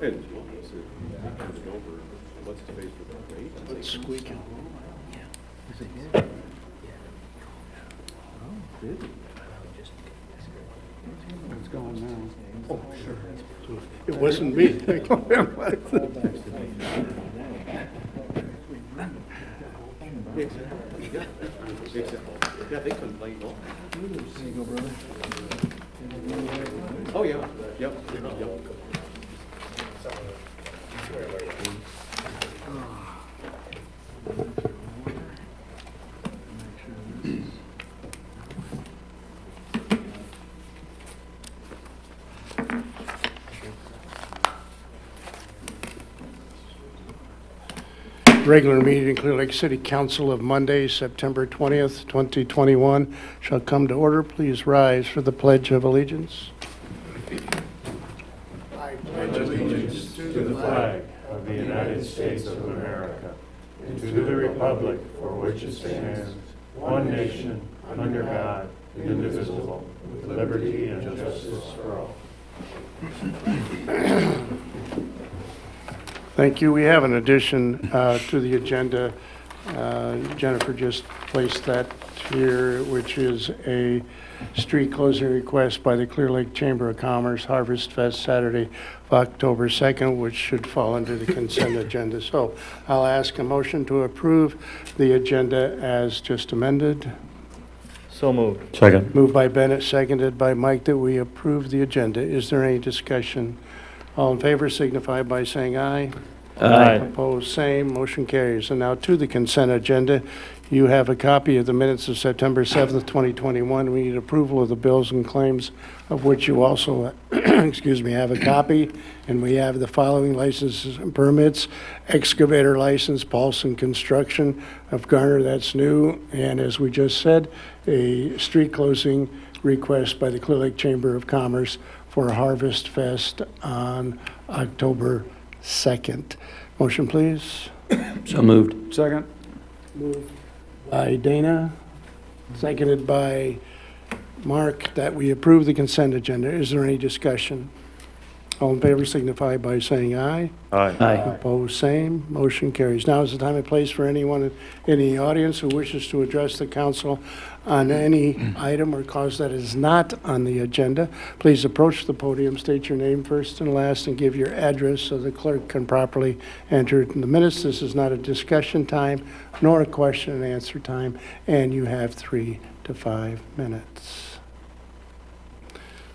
And it comes over. What's the base with the rate? It's squeaking. Is it good? Oh, good. It's going now. Oh, sure. It wasn't me. Yeah, they couldn't lay low. There you go, brother. Oh, yeah, yep, yep. Regular meeting, Clear Lake City Council of Monday, September 20th, 2021 shall come to order. Please rise for the Pledge of Allegiance. I pledge allegiance to the flag of the United States of America and to the republic for which it stands, one nation, under God, indivisible, with liberty and justice for all. Thank you. We have an addition to the agenda. Jennifer just placed that here, which is a street closing request by the Clear Lake Chamber of Commerce, Harvest Fest, Saturday, October 2nd, which should fall under the consent agenda. So I'll ask a motion to approve the agenda as just amended. So moved. Second. Moved by Bennett, seconded by Mike, that we approve the agenda. Is there any discussion? All in favor signify by saying aye. Aye. Opposed, same. Motion carries. And now to the consent agenda. You have a copy of the minutes of September 7th, 2021. We need approval of the bills and claims, of which you also, excuse me, have a copy. And we have the following licenses and permits: excavator license, Paulson Construction of Garner, that's new. And as we just said, a street closing request by the Clear Lake Chamber of Commerce for Harvest Fest on October 2nd. Motion, please. So moved. Second. Moved by Dana, seconded by Mark, that we approve the consent agenda. Is there any discussion? All in favor signify by saying aye. Aye. Opposed, same. Motion carries. Now is the time and place for anyone in the audience who wishes to address the council on any item or cause that is not on the agenda. Please approach the podium, state your name first and last, and give your address so the clerk can properly enter it in the minutes. This is not a discussion time nor a question and answer time, and you have 3 to 5 minutes.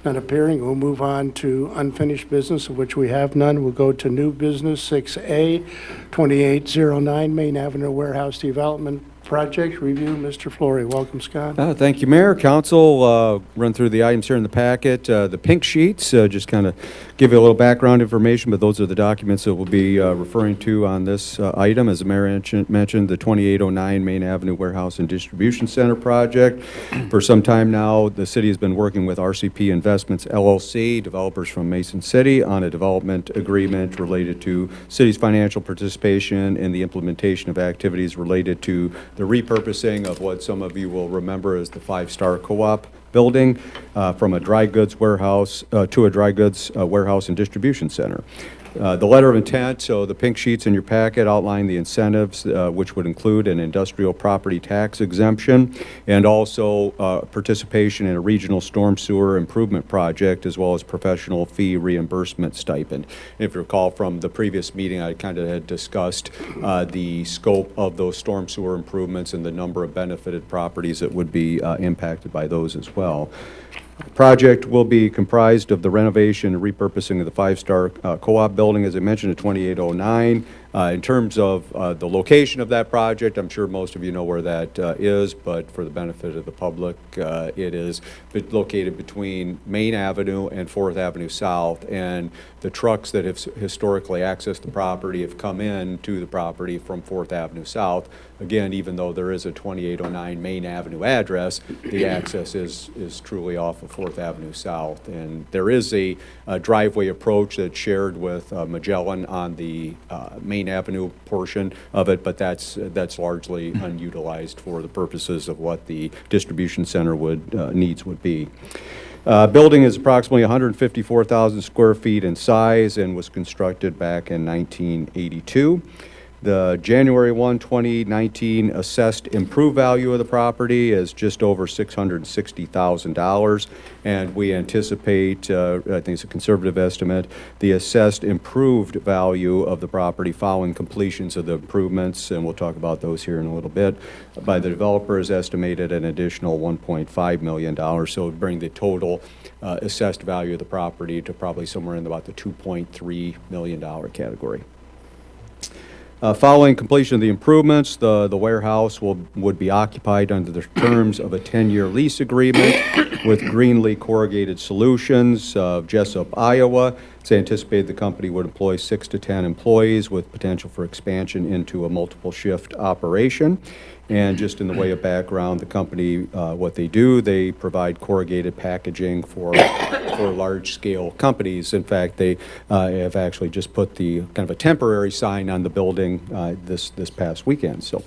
None appearing, we'll move on to unfinished business, of which we have none. We'll go to new business 6A, 2809 Main Avenue Warehouse Development Project Review. Mr. Flory, welcome, Scott. Thank you, Mayor. Council, run through the items here in the packet. The pink sheets, just kind of give you a little background information, but those are the documents that we'll be referring to on this item. As the Mayor mentioned, the 2809 Main Avenue Warehouse and Distribution Center project. For some time now, the city has been working with RCP Investments, LLC, developers from Mason City, on a development agreement related to city's financial participation in the implementation of activities related to the repurposing of what some of you will remember as the 5-star co-op building from a dry goods warehouse to a dry goods warehouse and distribution center. The letter of intent, so the pink sheets in your packet outline the incentives, which would include an industrial property tax exemption and also participation in a regional storm sewer improvement project, as well as professional fee reimbursement stipend. And if you recall from the previous meeting, I kind of had discussed the scope of those storm sewer improvements and the number of benefited properties that would be impacted by those as well. The project will be comprised of the renovation and repurposing of the 5-star co-op building, as I mentioned, at 2809. In terms of the location of that project, I'm sure most of you know where that is, but for the benefit of the public, it is located between Main Avenue and 4th Avenue South, and the trucks that have historically accessed the property have come in to the property from 4th Avenue South. Again, even though there is a 2809 Main Avenue address, the access is truly off of 4th Avenue South. And there is a driveway approach that's shared with Magellan on the Main Avenue portion of it, but that's largely unutilized for the purposes of what the distribution center needs would be. Building is approximately 154,000 square feet in size and was constructed back in 1982. The January 1, 2019 assessed improved value of the property is just over $660,000, and we anticipate, I think it's a conservative estimate, the assessed improved value of the property following completions of the improvements, and we'll talk about those here in a little bit, by the developer is estimated an additional $1.5 million, so it would bring the total assessed value of the property to probably somewhere in about the $2.3 million category. Following completion of the improvements, the warehouse would be occupied under the terms of a 10-year lease agreement with Greenlee Corrugated Solutions of Jessup, Iowa. It's anticipated the company would employ 6 to 10 employees with potential for expansion into a multiple shift operation. And just in the way of background, the company, what they do, they provide corrugated packaging for large-scale companies. In fact, they have actually just put the kind of a temporary sign on the building this past weekend. So,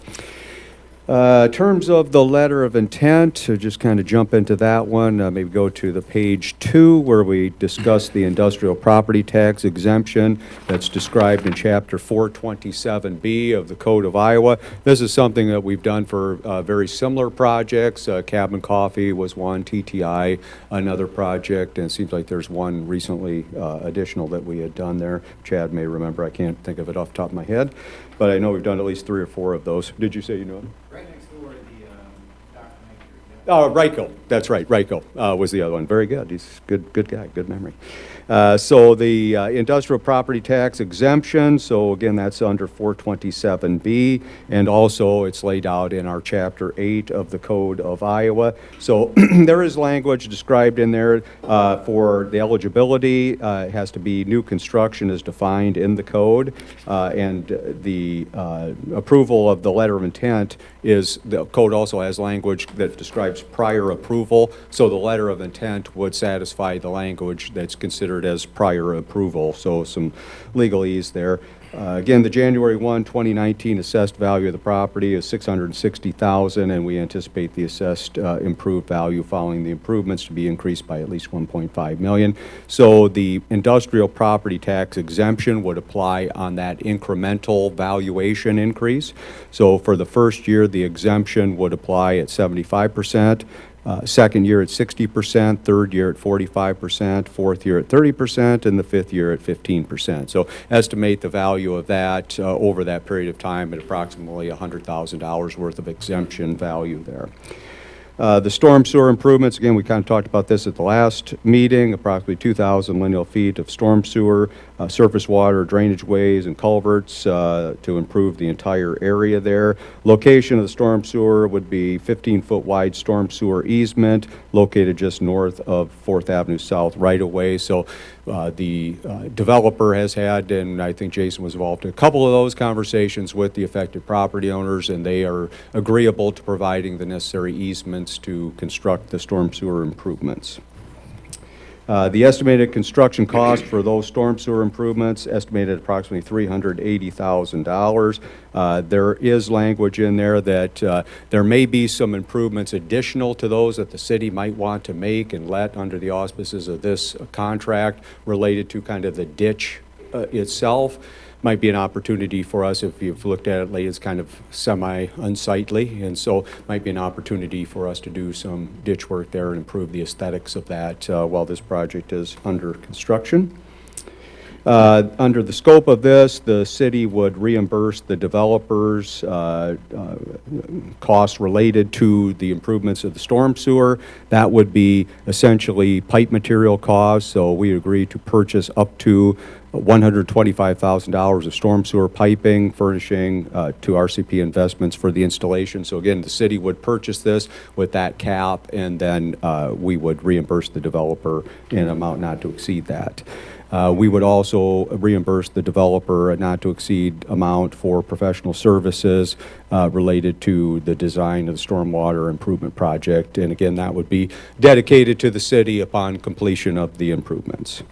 in terms of the letter of intent, to just kind of jump into that one, maybe go to the page 2 where we discuss the industrial property tax exemption that's described in Chapter 427B of the Code of Iowa. This is something that we've done for very similar projects. Cabin Coffee was one, TTI another project, and it seems like there's one recently additional that we had done there. Chad may remember, I can't think of it off the top of my head, but I know we've done at least 3 or 4 of those. Did you say you know them? Right next door to the Dr. Maker. Oh, Reichel, that's right, Reichel was the other one. Very good, he's a good guy, good memory. So the industrial property tax exemption, so again, that's under 427B, and also it's laid out in our Chapter 8 of the Code of Iowa. So there is language described in there for the eligibility. It has to be new construction as defined in the code, and the approval of the letter of intent is, the code also has language that describes prior approval, so the letter of intent would satisfy the language that's considered as prior approval, so some legalese there. Again, the January 1, 2019 assessed value of the property is $660,000, and we anticipate the assessed improved value following the improvements to be increased by at least $1.5 million. So the industrial property tax exemption would apply on that incremental valuation increase. So for the first year, the exemption would apply at 75%. Second year at 60%, third year at 45%, fourth year at 30%, and the fifth year at 15%. So estimate the value of that over that period of time at approximately $100,000 worth of exemption value there. The storm sewer improvements, again, we kind of talked about this at the last meeting, approximately 2,000 lineal feet of storm sewer, surface water, drainage ways, and culverts to improve the entire area there. Location of the storm sewer would be 15-foot wide storm sewer easement located just north of 4th Avenue South right-of-way. So the developer has had, and I think Jason was involved in a couple of those conversations with the affected property owners, and they are agreeable to providing the necessary easements to construct the storm sewer improvements. The estimated construction cost for those storm sewer improvements estimated approximately $380,000. There is language in there that there may be some improvements additional to those that the city might want to make and let under the auspices of this contract related to kind of the ditch itself. Might be an opportunity for us, if you've looked at it lately, it's kind of semi-unsightly, and so might be an opportunity for us to do some ditch work there and improve the aesthetics of that while this project is under construction. Under the scope of this, the city would reimburse the developers costs related to the improvements of the storm sewer. That would be essentially pipe material costs, so we agree to purchase up to $125,000 of storm sewer piping, furnishing to RCP Investments for the installation. So again, the city would purchase this with that cap, and then we would reimburse the developer in an amount not to exceed that. We would also reimburse the developer a not to exceed amount for professional services related to the design of the stormwater improvement project. And again, that would be dedicated to the city upon completion of the improvements.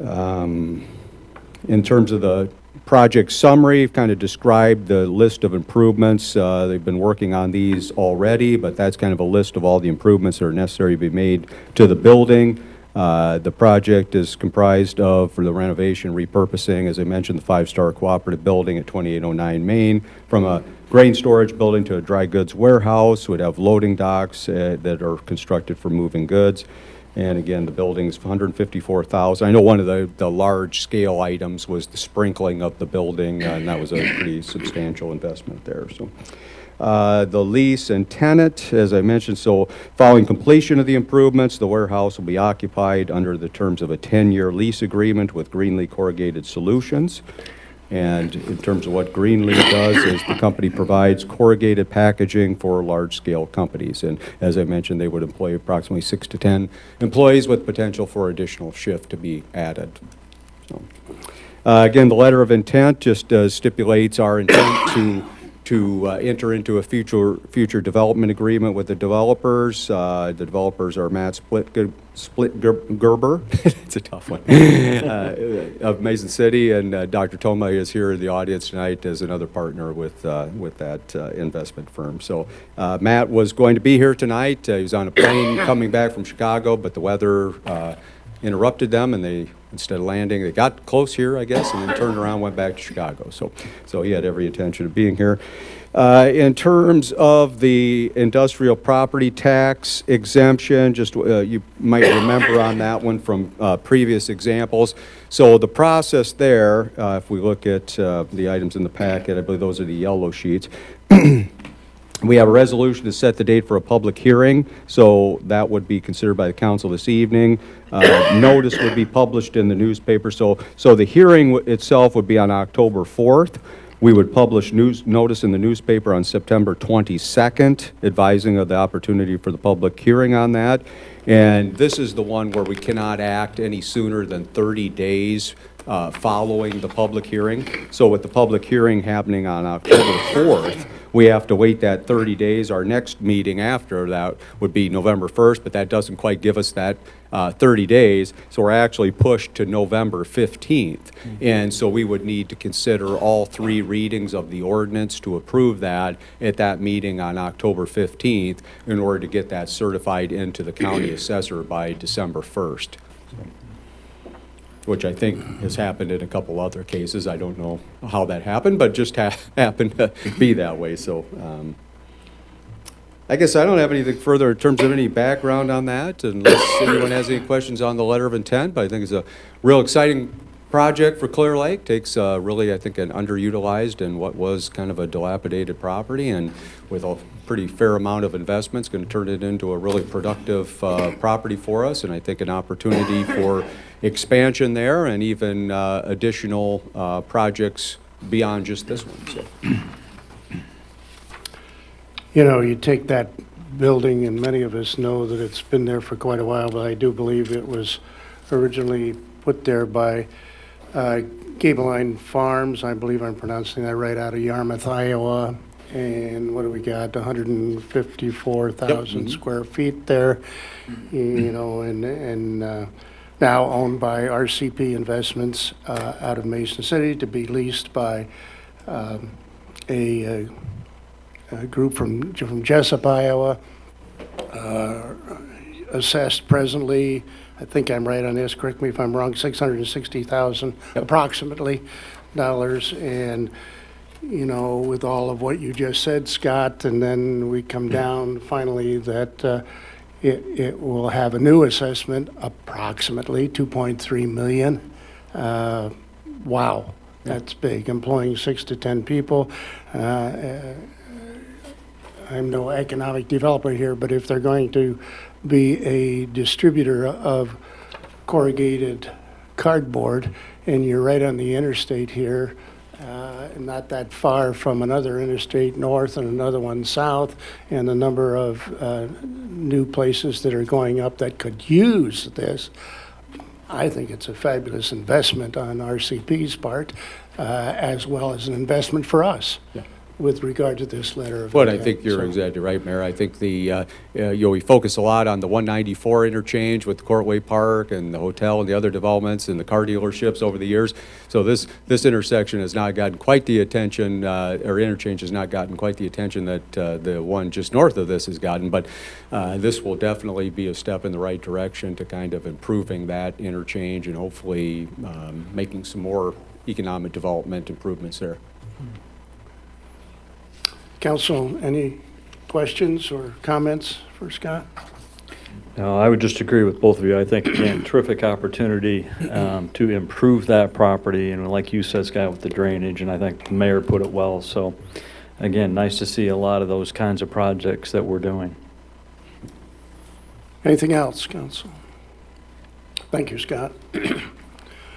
In terms of the project summary, kind of described the list of improvements. They've been working on these already, but that's kind of a list of all the improvements that are necessary to be made to the building. The project is comprised of, for the renovation, repurposing, as I mentioned, the 5-star cooperative building at 2809 Main from a grain storage building to a dry goods warehouse. Would have loading docks that are constructed for moving goods. And again, the building's $154,000. I know one of the large-scale items was the sprinkling of the building, and that was a pretty substantial investment there. So, the lease and tenant, as I mentioned, so following completion of the improvements, the warehouse will be occupied under the terms of a 10-year lease agreement with Greenlee Corrugated Solutions. And in terms of what Greenlee does is the company provides corrugated packaging for large-scale companies. And as I mentioned, they would employ approximately 6 to 10 employees with potential for additional shift to be added. So, again, the letter of intent just stipulates our intent to enter into a future development agreement with the developers. The developers are Matt Splitgerber, it's a tough one, of Mason City, and Dr. Toma is here in the audience tonight as another partner with that investment firm. So Matt was going to be here tonight. He was on a plane coming back from Chicago, but the weather interrupted them, and they, instead of landing, they got close here, I guess, and then turned around, went back to Chicago. So he had every intention of being here. In terms of the industrial property tax exemption, just you might remember on that one from previous examples. So the process there, if we look at the items in the packet, I believe those are the yellow sheets. We have a resolution to set the date for a public hearing, so that would be considered by the council this evening. Notice would be published in the newspaper, so the hearing itself would be on October 4th. We would publish notice in the newspaper on September 22nd, advising of the opportunity for the public hearing on that. And this is the one where we cannot act any sooner than 30 days following the public hearing. So with the public hearing happening on October 4th, we have to wait that 30 days. Our next meeting after that would be November 1st, but that doesn't quite give us that 30 days. So we're actually pushed to November 15th. And so we would need to consider all 3 readings of the ordinance to approve that at that meeting on October 15th in order to get that certified into the county assessor by December 1st. Which I think has happened in a couple other cases. I don't know how that happened, but just happened to be that way. So I guess I don't have anything further in terms of any background on that, unless anyone has any questions on the letter of intent. But I think it's a real exciting project for Clear Lake. Takes really, I think, an underutilized and what was kind of a dilapidated property, and with a pretty fair amount of investments, going to turn it into a really productive property for us, and I think an opportunity for expansion there and even additional projects beyond just this one. So. You know, you take that building, and many of us know that it's been there for quite a while, but I do believe it was originally put there by Gable Line Farms. I believe I'm pronouncing that right, out of Yarmouth, Iowa. And what do we got? 154,000 square feet there, you know, and now owned by RCP Investments out of Mason City, to be leased by a group from Jessup, Iowa. Assessed presently, I think I'm right on this, correct me if I'm wrong, $660,000 approximately dollars. And you know, with all of what you just said, Scott, and then we come down finally that it will have a new assessment, approximately $2.3 million. Wow, that's big, employing 6 to 10 people. I'm no economic developer here, but if they're going to be a distributor of corrugated cardboard, and you're right on the interstate here, not that far from another interstate north and another one south, and a number of new places that are going up that could use this. I think it's a fabulous investment on RCP's part, as well as an investment for us. Yeah. with regard to this letter of But I intent. think you're So- exactly right, Mayor. I think we focus a lot on the 194 interchange with Courtway Park and the hotel and the other developments and the car dealerships over the years. So this intersection has not gotten quite the attention, or interchange has not gotten quite the attention that the one just north of this has gotten. But this will definitely be a step in the right direction to kind of improving that interchange and hopefully making some more economic development improvements there. Council, any questions or comments for Scott? No, I would just agree with both of you. I think, again, terrific opportunity to improve that property, and like you said, Scott, with the drainage, and I think the mayor put it well. So, again, nice to see a lot of those kinds of projects that we're doing. Anything else, Council? Thank you, Scott.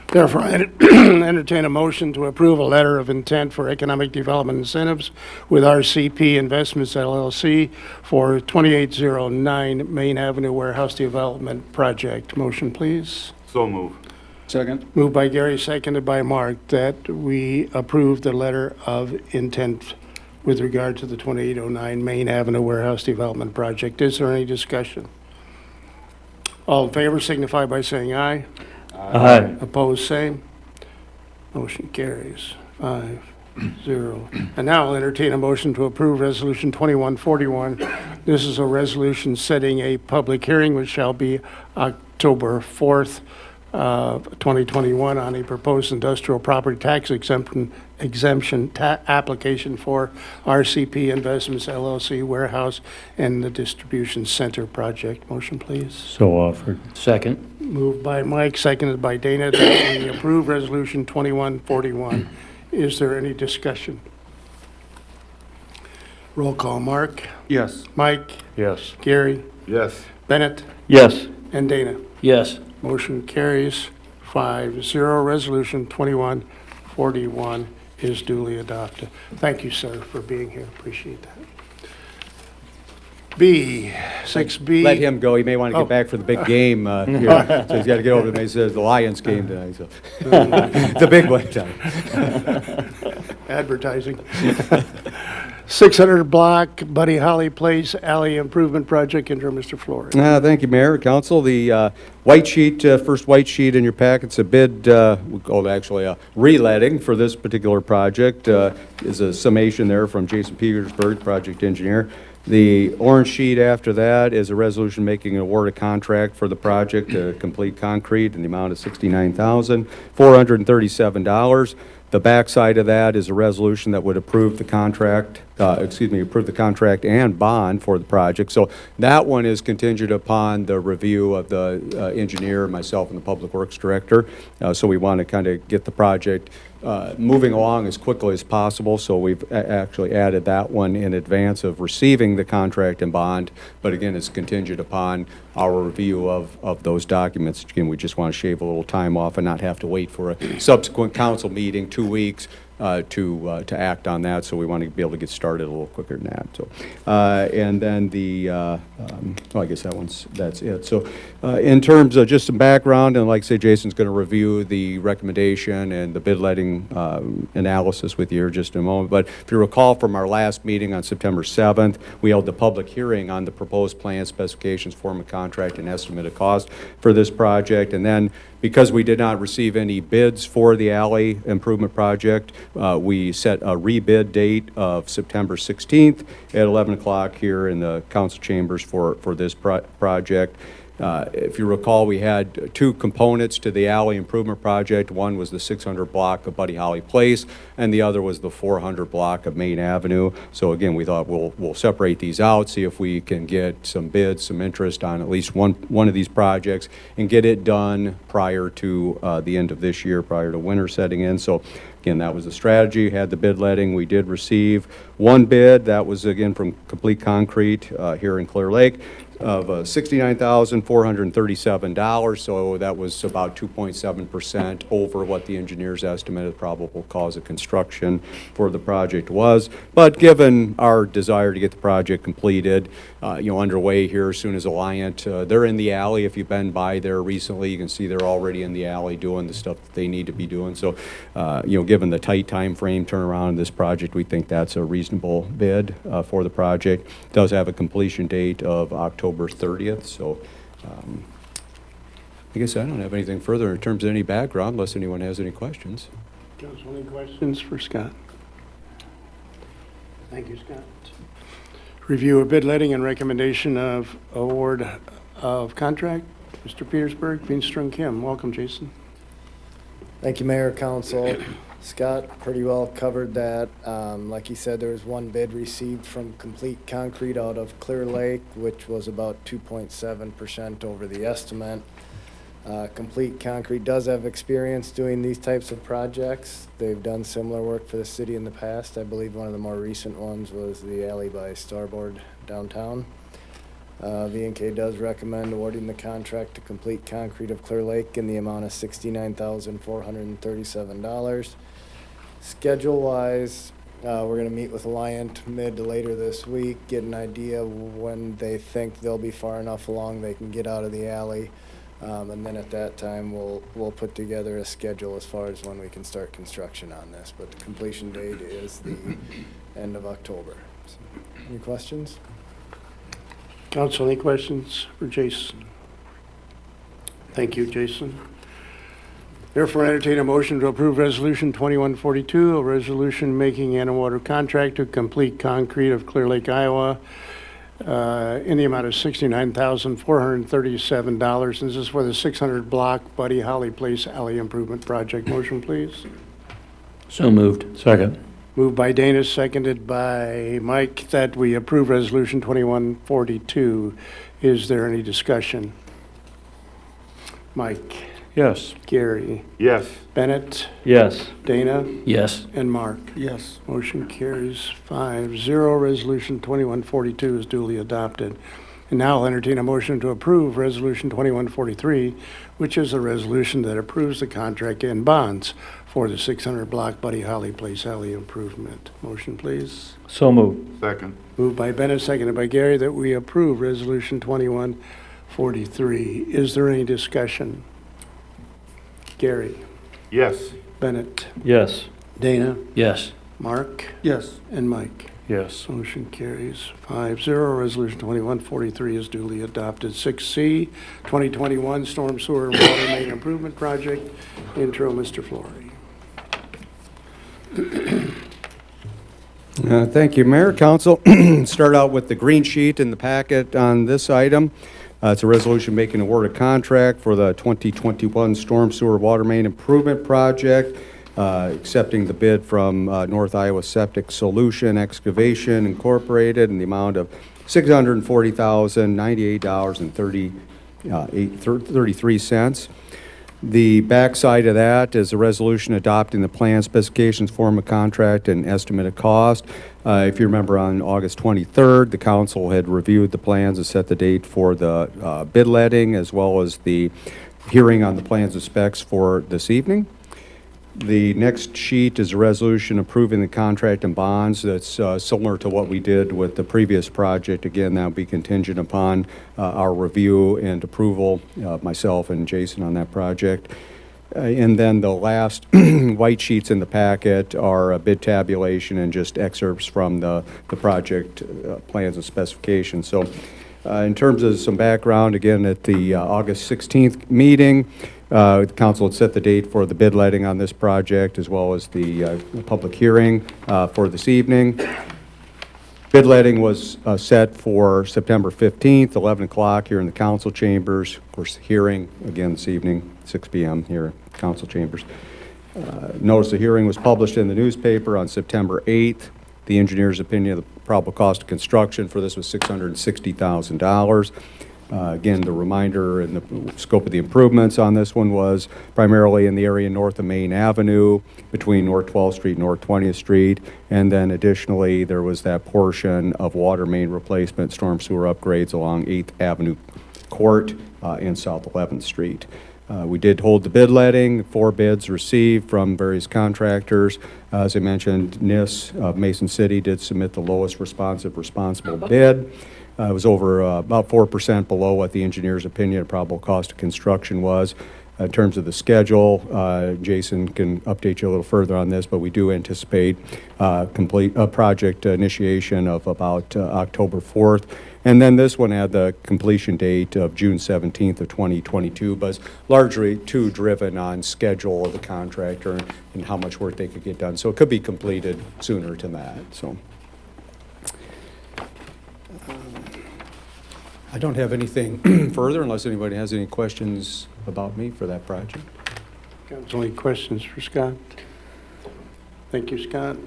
Therefore, I entertain a motion to approve a letter of intent for economic development incentives with RCP Investments LLC for 2809 Main Avenue Warehouse Development Project. Motion, please. So move. Second. Moved by Gary, seconded by Mark, that we approve the letter of intent with regard to the 2809 Main Avenue Warehouse Development Project. Is there any discussion? All in favor signify by saying aye. Aye. Opposed, same. Motion carries 5-0. And now I'll entertain a motion to approve Resolution 2141. This is a resolution setting a public hearing which shall be October 4th, 2021 on a proposed industrial property tax exemption application for RCP Investments LLC Warehouse and the Distribution Center Project. Motion, please. So offered. Second. Moved by Mike, seconded by Dana, that we approve Resolution 2141. Is there any discussion? Roll call, Mark, Yes. Mike, Yes. Gary, Yes. Bennett, Yes. and Dana. Yes. Motion carries 5-0. Resolution 2141 is duly adopted. Thank you, sir, for being here. Appreciate that. 6B. Let him go. He may want to Oh. get back for the big game here. So he's got to get over to the Lions game tonight. So the big one tonight. Advertising. 600 block Buddy Holly Place Alley Improvement Project. Interim, Mr. Flores. Thank you, Mayor, Council. The white sheet, first white sheet in your packet's a bid, actually a reletting for this particular project. Is a summation there from Jason Petersburg, project engineer. The orange sheet after that is a resolution making an award of contract for the project to complete concrete in the amount of $69,437. The backside of that is a resolution that would approve the contract, approve the contract and bond for the project. So that one is contingent upon the review of the engineer, myself, and the Public Works Director. So we want to kind of get the project moving along as quickly as possible. So we've actually added that one in advance of receiving the contract and bond. But again, it's contingent upon our review of those documents. Again, we just want to shave a little time off and not have to wait for a subsequent council meeting, 2 weeks, to act on that. So we want to be able to get started a little quicker than that. So, and then I guess that's it. So in terms of just some background, and like I say, Jason's going to review the recommendation and the bid letting analysis with you just in a moment. But if you recall from our last meeting on September 7th, we held the public hearing on the proposed plan, specifications, form of contract, and estimate of cost for this project. And then because we did not receive any bids for the alley improvement project, we set a rebid date of September 16th at 11 o'clock here in the council chambers for this project. If you recall, we had two components to the alley improvement project. One was the 600 block of Buddy Holly Place, and the other was the 400 block of Main Avenue. So again, we thought we'll separate these out, see if we can get some bids, some interest on at least one of these projects, and get it done prior to the end of this year, prior to winter setting in. So again, that was the strategy. Had the bid letting. We did receive one bid. That was, again, from Complete Concrete here in Clear Lake. of $69,437, so that was about 2.7% over what the engineer's estimated probable cause of construction for the project was. But given our desire to get the project completed, underway here as soon as Alliant, they're in the alley. If you've been by there recently, you can see they're already in the alley doing the stuff that they need to be doing. So, given the tight time frame turnaround of this project, we think that's a reasonable bid for the project. It does have a completion date of October 30th, so I guess I don't have anything further in terms of any background, unless anyone has any questions. Council, any questions for Scott? Thank you, Scott. Review of bid letting and recommendation of award of contract. Mr. Petersburg, Veenstrom Kim. Welcome, Jason. Thank you, Mayor, Council. Scott pretty well covered that. Like he said, there was one bid received from Complete Concrete out of Clear Lake, which was about 2.7% over the estimate. Complete Concrete does have experience doing these types of projects. They've done similar work for the city in the past. I believe one of the more recent ones was the alley by Starboard downtown. V&K does recommend awarding the contract to Complete Concrete of Clear Lake in the amount of $69,437. Schedule-wise, we're going to meet with Alliant mid to later this week, get an idea when they think they'll be far enough along they can get out of the alley. And then at that time, we'll put together a schedule as far as when we can start construction on this. But the completion date is the end of October. So, any questions? Council, any questions for Jason? Thank you, Jason. Therefore, entertain a motion to approve Resolution 2142, a resolution making an award of contract to Complete Concrete of Clear Lake, Iowa, in the amount of $69,437. And this is for the 600 block Buddy Holly Place Alley Improvement Project. Motion, please. So moved. Second. Moved by Dana, seconded by Mike, that we approve Resolution 2142. Is there any discussion? Mike? Yes. Gary? Yes. Bennett? Yes. Dana? Yes. And Mark? Yes. Motion carries 5-0. Resolution 2142 is duly adopted. And now I'll entertain a motion to approve Resolution 2143, which is a resolution that approves the contract and bonds for the 600 block Buddy Holly Place Alley Improvement. Motion, please. So moved. Second. Moved by Bennett, seconded by Gary, that we approve Resolution 2143. Is there any discussion? Gary? Yes. Bennett? Yes. Dana? Yes. Mark? Yes. And Mike? Yes. Motion carries 5-0. Resolution 2143 is duly adopted. 6C, 2021 Storm Sewer and Water Main Improvement Project. Intro, Mr. Flory. Thank you, Mayor, Council. Start out with the green sheet in the packet on this item. It's a resolution making award of contract for the 2021 Storm Sewer Water Main Improvement Project, accepting the bid from North Iowa Septic Solution Excavation Incorporated in the amount of $640,098.33. The backside of that is a resolution adopting the plan specifications, form of contract, and estimate of cost. If you remember, on August 23rd, the council had reviewed the plans and set the date for the bid letting, as well as the hearing on the plans and specs for this evening. The next sheet is a resolution approving the contract and bonds. That's similar to what we did with the previous project. Again, that will be contingent upon our review and approval, myself and Jason, on that project. And then the last white sheets in the packet are a bid tabulation and just excerpts from the project plans and specifications. So in terms of some background, again, at the August 16th meeting, the council had set the date for the bid letting on this project, as well as the public hearing for this evening. Bid letting was set for September 15th, 11 o'clock here in the council chambers. Of course, the hearing, again, this evening, 6 p.m. here at council chambers. Notice the hearing was published in the newspaper on September 8th. The engineer's opinion of the probable cost of construction for this was $660,000. Again, the reminder and the scope of the improvements on this one was primarily in the area north of Main Avenue, between North 12th Street and North 20th Street, and then additionally, there was that portion of water main replacement, storm sewer upgrades along 8th Avenue Court and South 11th Street. We did hold the bid letting, 4 bids received from various contractors. As I mentioned, NIS of Mason City did submit the lowest responsible bid. It was over about 4% below what the engineer's opinion of probable cost of construction was. In terms of the schedule, Jason can update you a little further on this, but we do anticipate complete project initiation of about October 4th. And then this one had the completion date of June 17th of 2022, but it's largely too driven on schedule of the contractor and how much work they could get done. So it could be completed sooner than that. So I don't have anything further unless anybody has any questions about me for that project. Council, any questions for Scott? Thank you, Scott.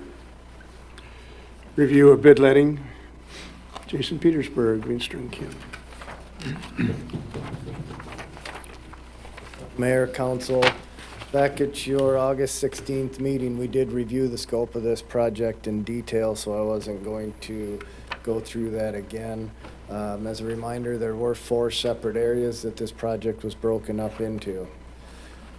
Review of bid letting. Jason Petersburg, Greenstone County. Mayor, council, back at your August 16th meeting, we did review the scope of this project in detail, so I wasn't going to go through that again. As a reminder, there were 4 separate areas that this project was broken up into.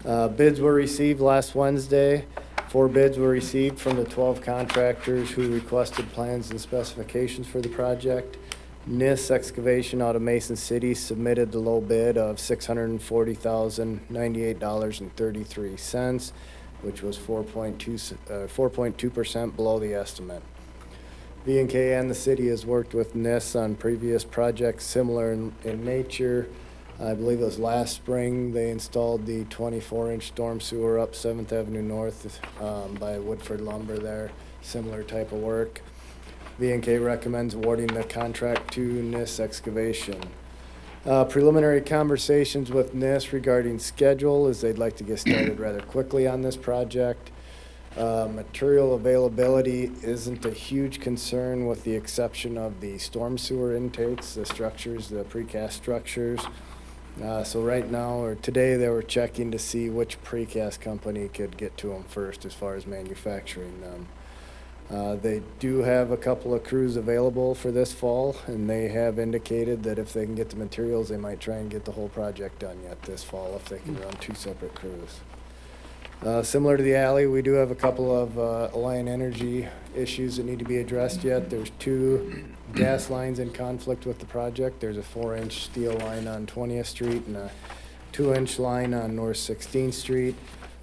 Bids were received last Wednesday. 4 bids were received from the 12 contractors who requested plans and specifications for the project. NIS Excavation out of Mason City submitted the low bid of $640,098.33, which was 4.2% below the estimate. V&K and the city has worked with NIS on previous projects similar in nature. I believe it was last spring they installed the 24-inch storm sewer up 7th Avenue North by Woodford Lumber there. Similar type of work. V&K recommends awarding the contract to NIS Excavation. Preliminary conversations with NIS regarding schedule is they'd like to get started rather quickly on this project. Material availability isn't a huge concern with the exception of the storm sewer intakes, the structures, the precast structures. So right now, or today, they were checking to see which precast company could get to them first as far as manufacturing them. They do have a couple of crews available for this fall, and they have indicated that if they can get the materials, they might try and get the whole project done yet this fall if they can run 2 separate crews. Similar to the alley, we do have a couple of Alliant Energy issues that need to be addressed yet. There's 2 gas lines in conflict with the project. There's a 4-inch steel line on 20th Street and a 2-inch line on North 16th Street.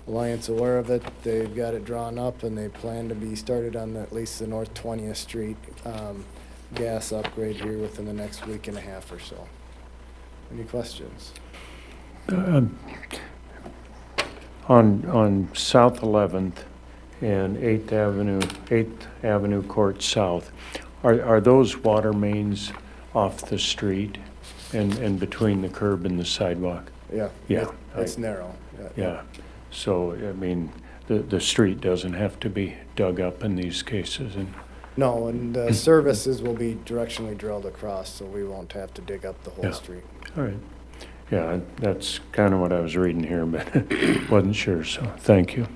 Alliant's aware of it. They've got it drawn up and they plan to be started on at least the North 20th Street gas upgrade here within the next week and a half or so. Any questions? On South 11th and 8th Avenue Court South, are those water mains off the street and between the curb and the sidewalk? Yeah. Yeah. It's narrow. Yeah. So, I mean, the street doesn't have to be dug up in these cases. And No, and the services will be directionally drilled across, so we won't have to dig up the whole Yeah. street. all right. Yeah, that's kind of what I was reading here, but wasn't sure, so thank you.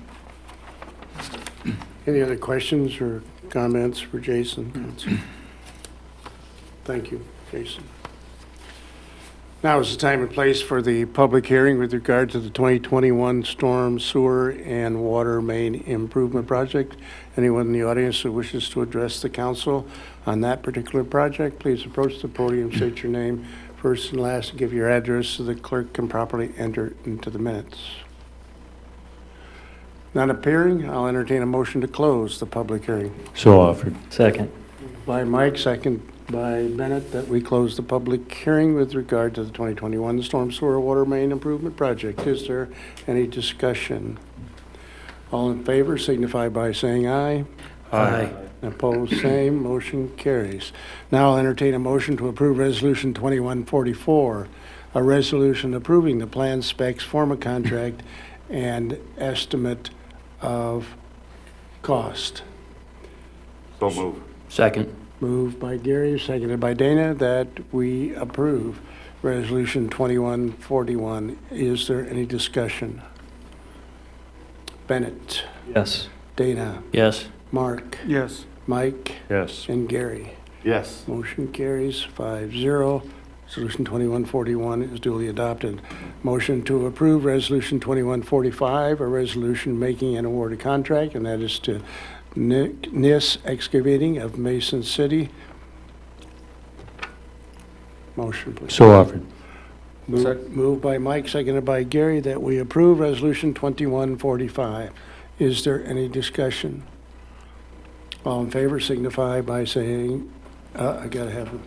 Any other questions or comments for Jason? Council? Thank you, Jason. Now is the time and place for the public hearing with regard to the 2021 storm sewer and water main improvement project. Anyone in the audience that wishes to address the council on that particular project, please approach the podium, state your name, first and last, and give your address so the clerk can properly enter into the minutes. Not appearing, I'll entertain a motion to close the public hearing. So offered. Second. By Mike, second by Bennett, that we close the public hearing with regard to the 2021 storm sewer water main improvement project. Is there any discussion? All in favor signify by saying aye. Aye. Opposed, same. Motion carries. Now I'll entertain a motion to approve Resolution 2144, a resolution approving the plan specs, form of contract, and estimate of cost. So move. Second. Moved by Gary, seconded by Dana, that we approve Resolution 2141. Is there any discussion? Bennett, Yes. Dana, Yes. Mark, Yes. Mike, Yes. and Gary. Yes. Motion carries 5-0. Resolution 2141 is duly adopted. Motion to approve Resolution 2145, a resolution making an award of contract, and that is to NIS Excavating of Mason City. Motion, please. So offered. Moved by Mike, seconded by Gary, that we approve Resolution 2145. Is there any discussion? All in favor signify by saying, I gotta have a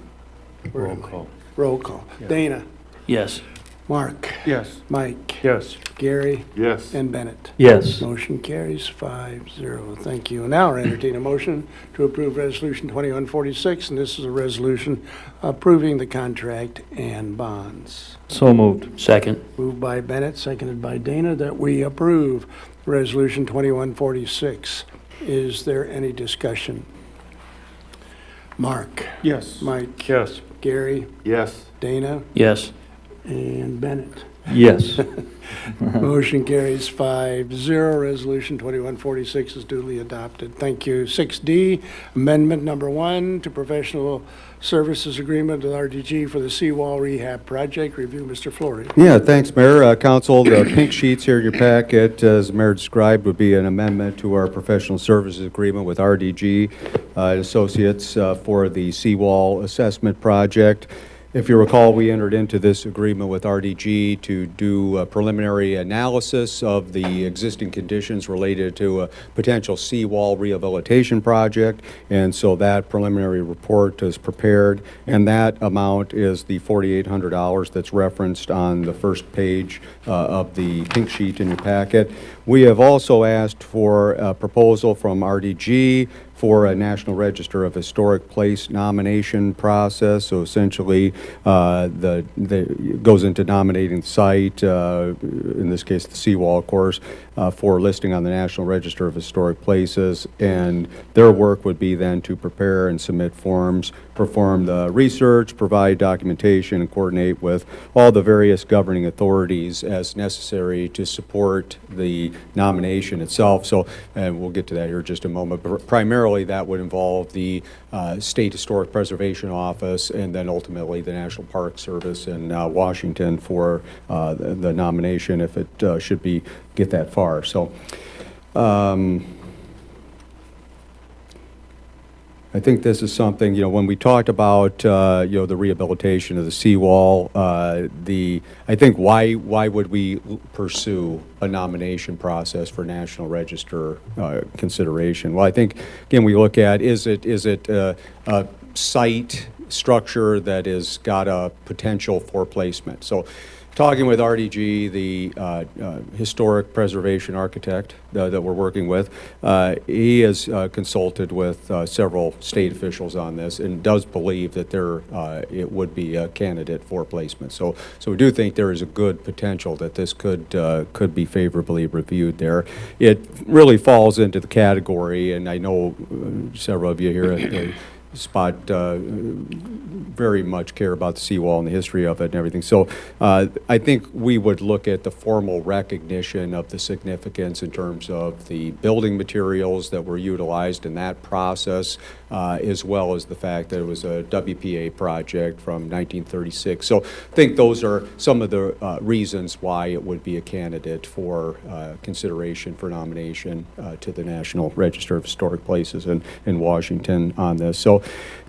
Roll call. roll call. Yeah. Dana, Yes. Mark, Yes. Mike, Yes. Gary, Yes. and Bennett. Yes. Motion carries 5-0. Thank you. Now I entertain a motion to approve Resolution 2146, and this is a resolution approving the contract and bonds. So moved. Second. Moved by Bennett, seconded by Dana, that we approve Resolution 2146. Is there any discussion? Mark, Yes. Mike, Yes. Gary, Yes. Dana, Yes. and Bennett. Yes. Motion carries 5-0. Resolution 2146 is duly adopted. Thank you. 6D, Amendment Number 1 to Professional Services Agreement with RDG for the Seawall Rehab Project. Review, Mr. Flory. Yeah, thanks, Mayor. Council, the pink sheets here in your packet, as the Mayor described, would be an amendment to our professional services agreement with RDG Associates for the Seawall Assessment Project. If you recall, we entered into this agreement with RDG to do a preliminary analysis of the existing conditions related to a potential seawall rehabilitation project. And so that preliminary report is prepared, and that amount is the $4,800 that's referenced on the first page of the pink sheet in your packet. We have also asked for a proposal from RDG for a National Register of Historic Place nomination process. So essentially, it goes into nominating the site, in this case the seawall, of course, for listing on the National Register of Historic Places. And their work would be then to prepare and submit forms, perform the research, provide documentation, and coordinate with all the various governing authorities as necessary to support the nomination itself. So, and we'll get to that here in just a moment, but primarily that would involve the State Historic Preservation Office and then ultimately the National Park Service in Washington for the nomination if it should get that far. So I think this is something, when we talked about, the rehabilitation of the seawall, I think why would we pursue a nomination process for National Register consideration? Well, I think, again, we look at, is it a site structure that has got a potential for placement? So talking with RDG, the historic preservation architect that we're working with, he has consulted with several state officials on this and does believe that it would be a candidate for placement. So we do think there is a good potential that this could be favorably reviewed there. It really falls into the category, and I know several of you here at the spot very much care about the seawall and the history of it and everything. So I think we would look at the formal recognition of the significance in terms of the building materials that were utilized in that process, as well as the fact that it was a WPA project from 1936. So I think those are some of the reasons why it would be a candidate for consideration for nomination to the National Register of Historic Places in Washington on this. So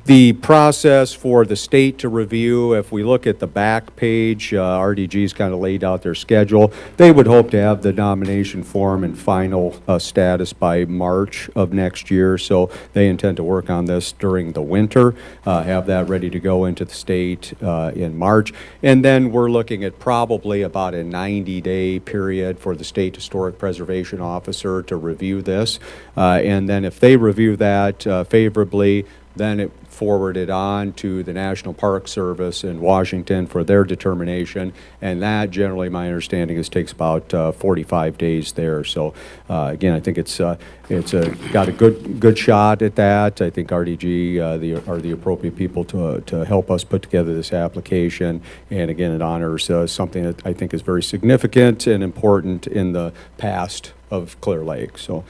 the process for the state to review, if we look at the back page, RDG's kind of laid out their schedule. They would hope to have the nomination form in final status by March of next year. So they intend to work on this during the winter, have that ready to go into the state in March. And then we're looking at probably about a 90-day period for the State Historic Preservation Officer to review this. And then if they review that favorably, then it forwarded on to the National Park Service in Washington for their determination, and that generally, my understanding is, takes about 45 days there. So again, I think it's got a good shot at that. I think RDG are the appropriate people to help us put together this application, and again, it honors something that I think is very significant and important in the past of Clear Lake. So.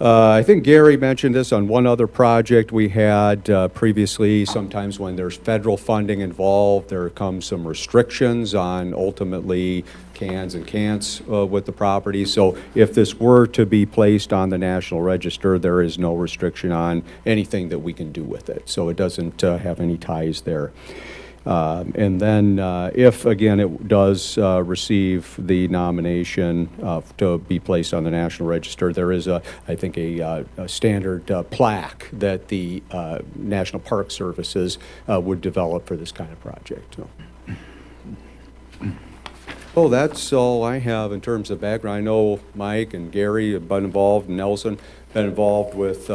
I think Gary mentioned this on one other project we had previously. Sometimes when there's federal funding involved, there comes some restrictions on ultimately cans and can'ts with the property. So if this were to be placed on the National Register, there is no restriction on anything that we can do with it. So it doesn't have any ties there. And then if, again, it does receive the nomination to be placed on the National Register, there is, I think, a standard plaque that the National Park Services would develop for this kind of project. So. Oh, that's all I have in terms of background. I know Mike and Gary have been involved, and Nelson been involved with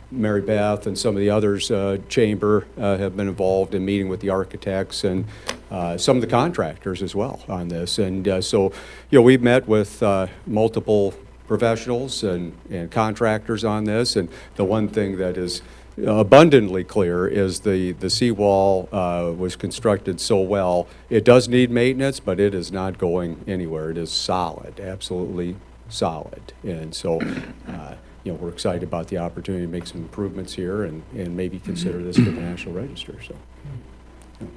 Mary Beth and some of the others, Chamber, have been involved in meeting with the architects and some of the contractors as well on this. And so, we've met with multiple professionals and contractors on this. And the one thing that is abundantly clear is the seawall was constructed so well. It does need maintenance, but it is not going anywhere. It is solid, absolutely solid. And so, we're excited about the opportunity to make some improvements here and maybe consider this for the National Register. So,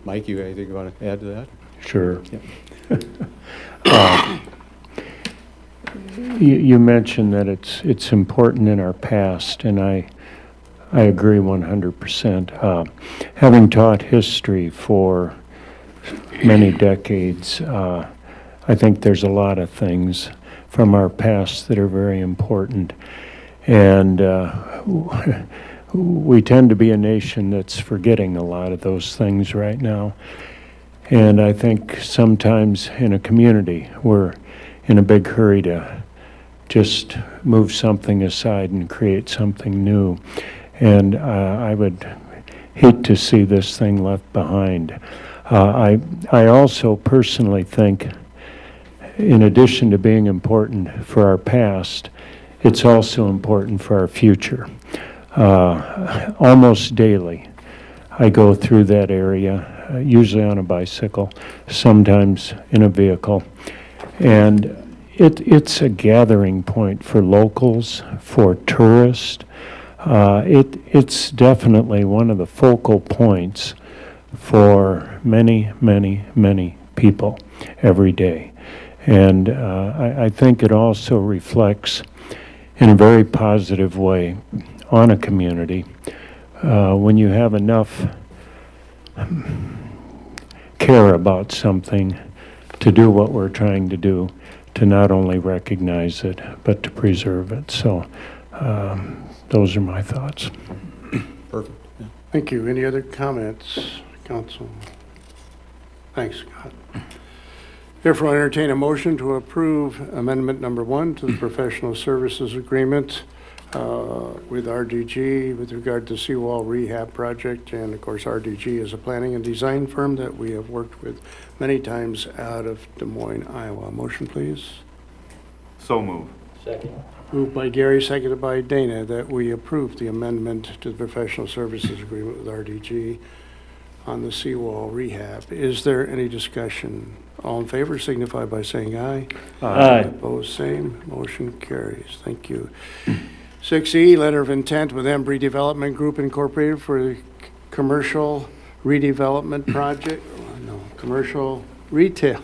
Mike, you got anything you want to add to that? Sure. Yeah. You mentioned that it's important in our past, and I agree 100%. Having taught history for many decades, I think there's a lot of things from our past that are very important. And we tend to be a nation that's forgetting a lot of those things right now. And I think sometimes in a community, we're in a big hurry to just move something aside and create something new. And I would hate to see this thing left behind. I also personally think, in addition to being important for our past, it's also important for our future. Almost daily, I go through that area, usually on a bicycle, sometimes in a vehicle. And it's a gathering point for locals, for tourists. It's definitely one of the focal points for many, many, many people every day. And I think it also reflects in a very positive way on a community. When you have enough care about something to do what we're trying to do, to not only recognize it, but to preserve it. So those are my thoughts. Perfect. Yeah. Thank you. Any other comments, Council? Thanks, Scott. Therefore, I entertain a motion to approve Amendment Number 1 to the Professional Services Agreement with RDG with regard to Seawall Rehab Project. And of course, RDG is a planning and design firm that we have worked with many times out of Des Moines, Iowa. Motion, please. So move. Second. Moved by Gary, seconded by Dana, that we approve the amendment to the Professional Services Agreement with RDG on the Seawall Rehab. Is there any discussion? All in favor signify by saying aye. Aye. Opposed, same. Motion carries. Thank you. 6E, letter of intent with Embry Development Group Incorporated for the commercial redevelopment project. Commercial retail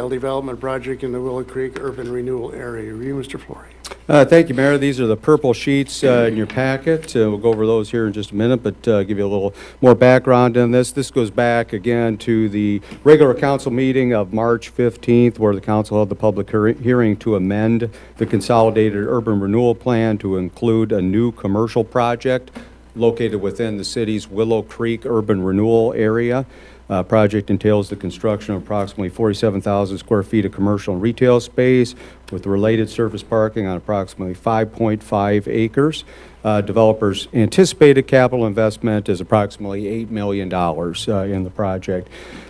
development project in the Willow Creek Urban Renewal Area. Review, Mr. Flory. Thank you, Mayor. These are the purple sheets in your packet. We'll go over those here in just a minute, but give you a little more background on this. This goes back again to the regular council meeting of March 15th, where the council held the public hearing to amend the Consolidated Urban Renewal Plan to include a new commercial project located within the city's Willow Creek Urban Renewal Area. Project entails the construction of approximately 47,000 square feet of commercial and retail space with related surface parking on approximately 5.5 acres. Developers' anticipated capital investment is approximately $8 million in the project.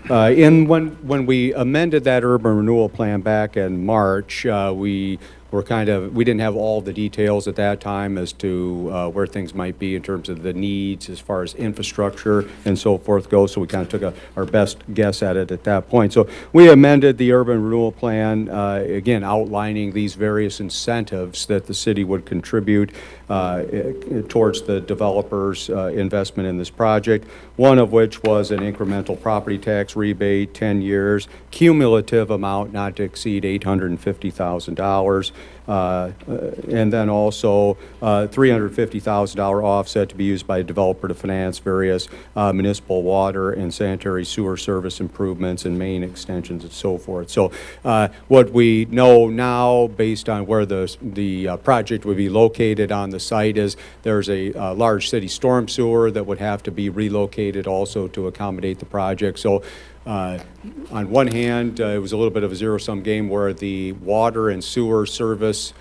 When we amended that urban renewal plan back in March, we didn't have all the details at that time as to where things might be in terms of the needs as far as infrastructure and so forth goes, so we kind of took our best guess at it at that point. So we amended the urban renewal plan, again, outlining these various incentives that the city would contribute towards the developer's investment in this project, one of which was an incremental property tax rebate, 10 years, cumulative amount not to exceed $850,000. And then also $350,000 offset to be used by a developer to finance various municipal water and sanitary sewer service improvements and main extensions and so forth. So what we know now, based on where the project would be located on the site, is there's a large city storm sewer that would have to be relocated also to accommodate the project. So on one hand, it was a little bit of a zero-sum game where the water and sewer service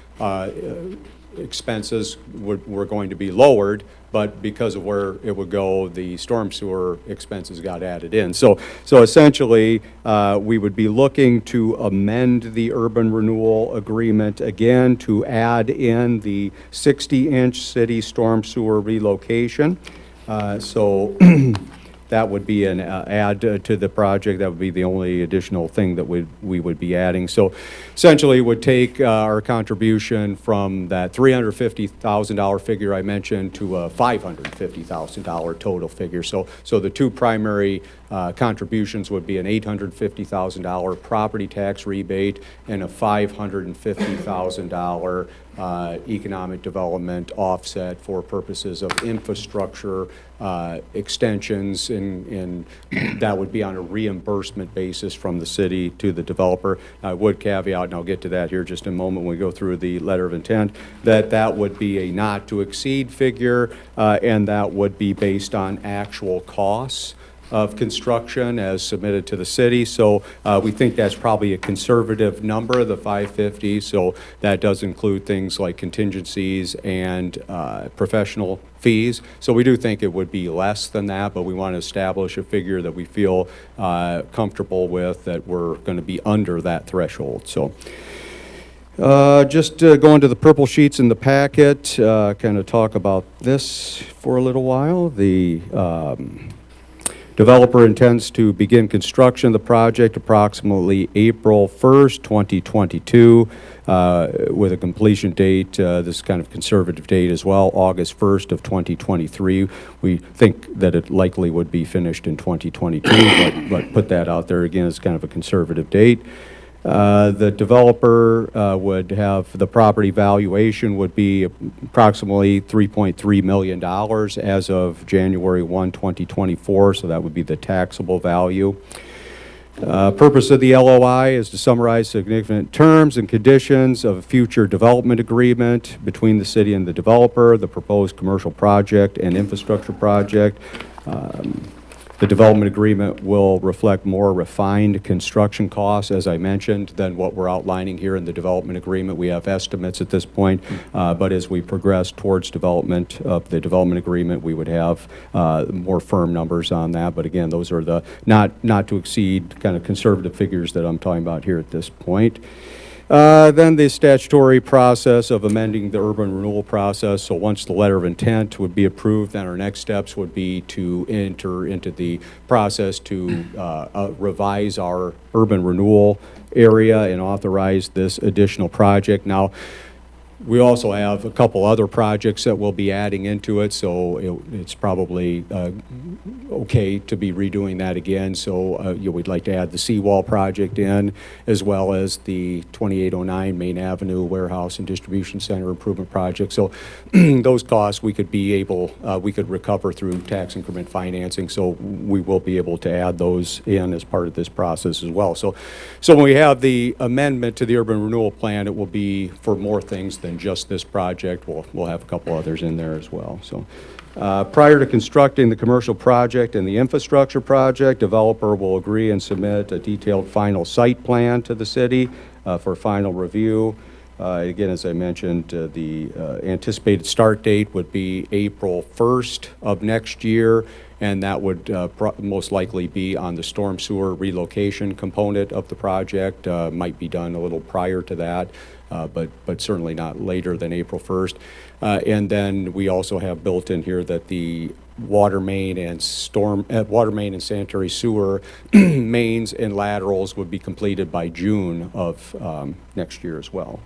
expenses were going to be lowered, but because of where it would go, the storm sewer expenses got added in. So essentially, we would be looking to amend the urban renewal agreement again to add in the 60-inch city storm sewer relocation. That would be an add to the project. That would be the only additional thing that we would be adding. So essentially, it would take our contribution from that $350,000 figure I mentioned to a $550,000 total figure. So the two primary contributions would be an $850,000 property tax rebate and a $550,000 economic development offset for purposes of infrastructure extensions, and that would be on a reimbursement basis from the city to the developer. I would caveat, and I'll get to that here just in a moment when we go through the letter of intent, that would be a not to exceed figure, and that would be based on actual costs of construction as submitted to the city. So we think that's probably a conservative number, the 550. So that does include things like contingencies and professional fees. So we do think it would be less than that, but we want to establish a figure that we feel comfortable with, that we're going to be under that threshold. So just going to the purple sheets in the packet, kind of talk about this for a little while. The developer intends to begin construction of the project approximately April 1st, 2022, with a completion date, this is kind of conservative date as well, August 1st of 2023. We think that it likely would be finished in 2022, but put that out there again as kind of a conservative date. The developer would have, the property valuation would be approximately $3.3 million as of January 1, 2024, so that would be the taxable value. Purpose of the LOI is to summarize significant terms and conditions of a future development agreement between the city and the developer, the proposed commercial project and infrastructure project. The development agreement will reflect more refined construction costs, as I mentioned, than what we're outlining here in the development agreement. We have estimates at this point, but as we progress towards development of the development agreement, we would have more firm numbers on that. But again, those are the not to exceed kind of conservative figures that I'm talking about here at this point. Then the statutory process of amending the urban renewal process. So once the letter of intent would be approved, then our next steps would be to enter into the process to revise our urban renewal area and authorize this additional project. Now, we also have a couple other projects that we'll be adding into it, so it's probably okay to be redoing that again. So we'd like to add the Seawall project in, as well as the 2809 Main Avenue Warehouse and Distribution Center Improvement Project. So those costs we could recover through tax increment financing, so we will be able to add those in as part of this process as well. So when we have the amendment to the urban renewal plan, it will be for more things than than just this project. We'll have a couple others in there as well. So, prior to constructing the commercial project and the infrastructure project, developer will agree and submit a detailed final site plan to the city for final review. Again, as I mentioned, the anticipated start date would be April 1st of next year, and that would most likely be on the storm sewer relocation component of the project. Might be done a little prior to that, but certainly not later than April 1st. And then we also have built in here that the water main and sanitary sewer mains and laterals would be completed by June of next year as well.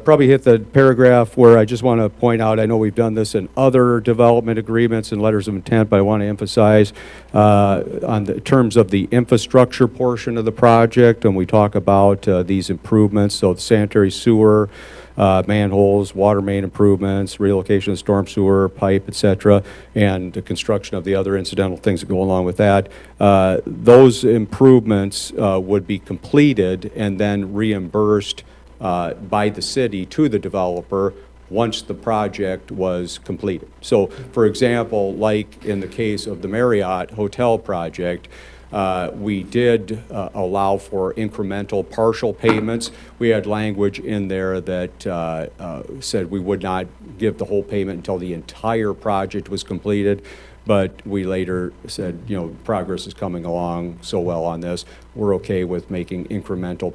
Probably hit the paragraph where I just want to point out, I know we've done this in other development agreements and letters of intent, but I want to emphasize on the terms of the infrastructure portion of the project, and we talk about these improvements, so the sanitary sewer, manholes, water main improvements, relocation of storm sewer, pipe, et cetera, and the construction of the other incidental things that go along with that. Those improvements would be completed and then reimbursed by the city to the developer once the project was completed. So, for example, like in the case of the Marriott Hotel project, we did allow for incremental partial payments. We had language in there that said we would not give the whole payment until the entire project was completed. But we later said, you know, progress is coming along so well on this. We're okay with making incremental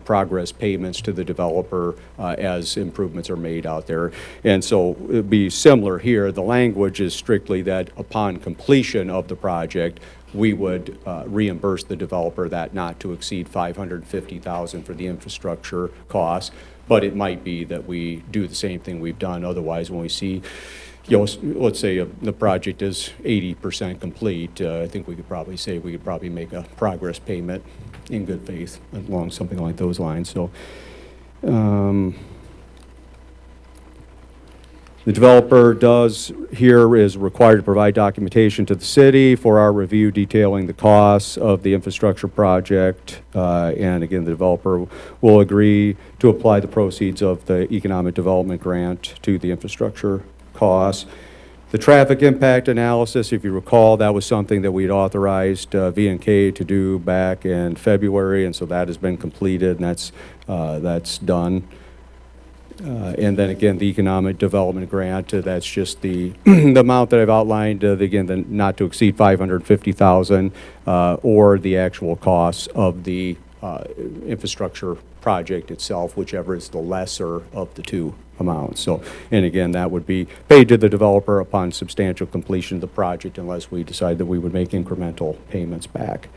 progress payments to the developer as improvements are made out there. And so it'd be similar here. The language is strictly that upon completion of the project, we would reimburse the developer that not to exceed $550,000 for the infrastructure costs. But it might be that we do the same thing we've done otherwise when we see, you know, let's say the project is 80% complete. I think we could probably say we could probably make a progress payment in good faith along something like those lines. So the developer is required to provide documentation to the city for our review detailing the costs of the infrastructure project. And again, the developer will agree to apply the proceeds of the economic development grant to the infrastructure costs. The traffic impact analysis, if you recall, that was something that we'd authorized V&K to do back in February, and so that has been completed, and that's done. And then again, the economic development grant, that's just the the amount that I've outlined, again, the not to exceed $550,000, or the actual costs of the infrastructure project itself, whichever is the lesser of the two amounts. So, and again, that would be paid to the developer upon substantial completion of the project unless we decide that we would make incremental payments back.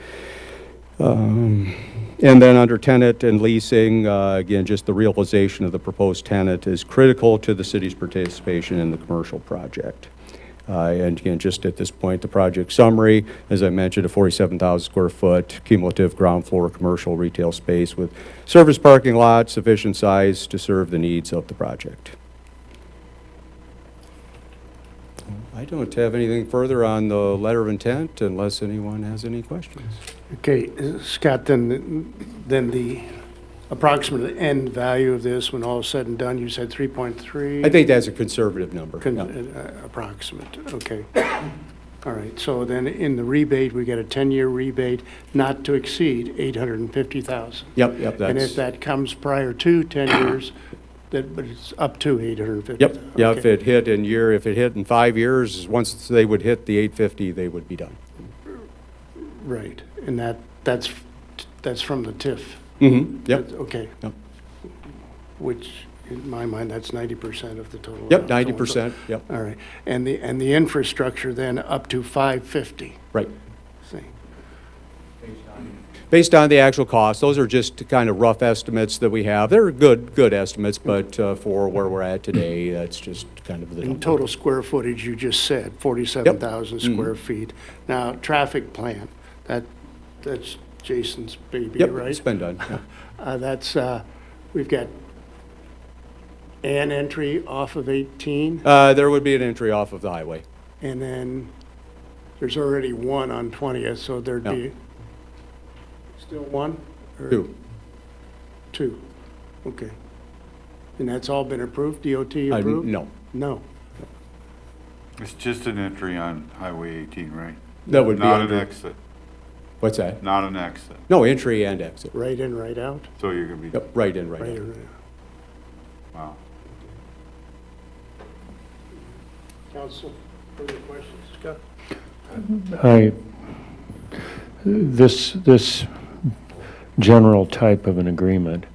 And then under tenant and leasing, again, just the realization of the proposed tenant is critical to the city's participation in the commercial project. And again, just at this point, the project summary, as I mentioned, a 47,000 square foot cumulative ground floor commercial retail space with service parking lot, sufficient size to serve the needs of the project. I don't have anything further on the letter of intent unless anyone has any questions. Okay, Scott, then the approximate end value of this, when all is said and done, you said 3.3? I think that's a conservative number. Yeah. Approximate, okay. All right, so then in the rebate, we get a 10-year rebate not to exceed $850,000. Yep, that's. And if that comes prior to 10 years, but it's up to $850,000. Yep, yeah, okay. if it hit in 5 years, once they would hit the 850, they would be done. Right, and that's from the TIF. Mm-hmm, yep. Okay. Yep. Which, in my mind, that's 90% of the total. Yep, amount. 90%, yep. All right, and the infrastructure then up to 550. Right. See, Based on the actual cost, those are just kind of rough estimates that we have. They're good estimates, but for where we're at today, that's just kind of the in number. total square footage, you just said 47,000 Yep. square feet. Now, traffic plan, that's Jason's baby, Yep, right? it's been done. Yeah. That's, we've got an entry off of 18, There would be an entry off of the highway. and then there's already one on 20th, so there'd No. be still one? Or 2. 2, okay. And that's all been approved, DOT approved? No, No. It's just an entry on Highway 18, right? that would be Not an under, exit, what's that? not an exit. No, entry and exit. Right in, right out? So you're gonna be, Yep, right in, right Right out. in, right out. wow. Council, further questions? Scott? This general type of an agreement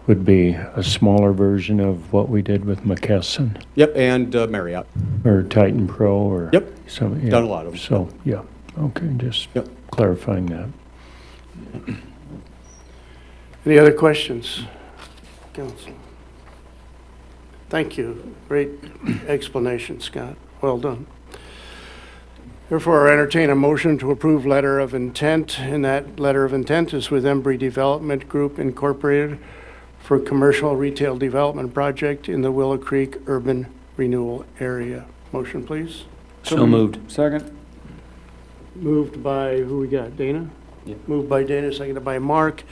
would be a smaller version of what we did with McKesson Yep, and Marriott. or Titan Pro or. Yep. Some, yeah. Done a lot of them. So, yeah, okay, just Yep. clarifying that. Any other questions, council? Thank you. Great explanation, Scott. Well done. Therefore, I entertain a motion to approve letter of intent, and that letter of intent is with Embry Development Group Incorporated for commercial retail development project in the Willow Creek Urban Renewal Area. Motion, please. So moved. Second. Moved by, who we got, Dana? Moved by Dana, seconded by Mark,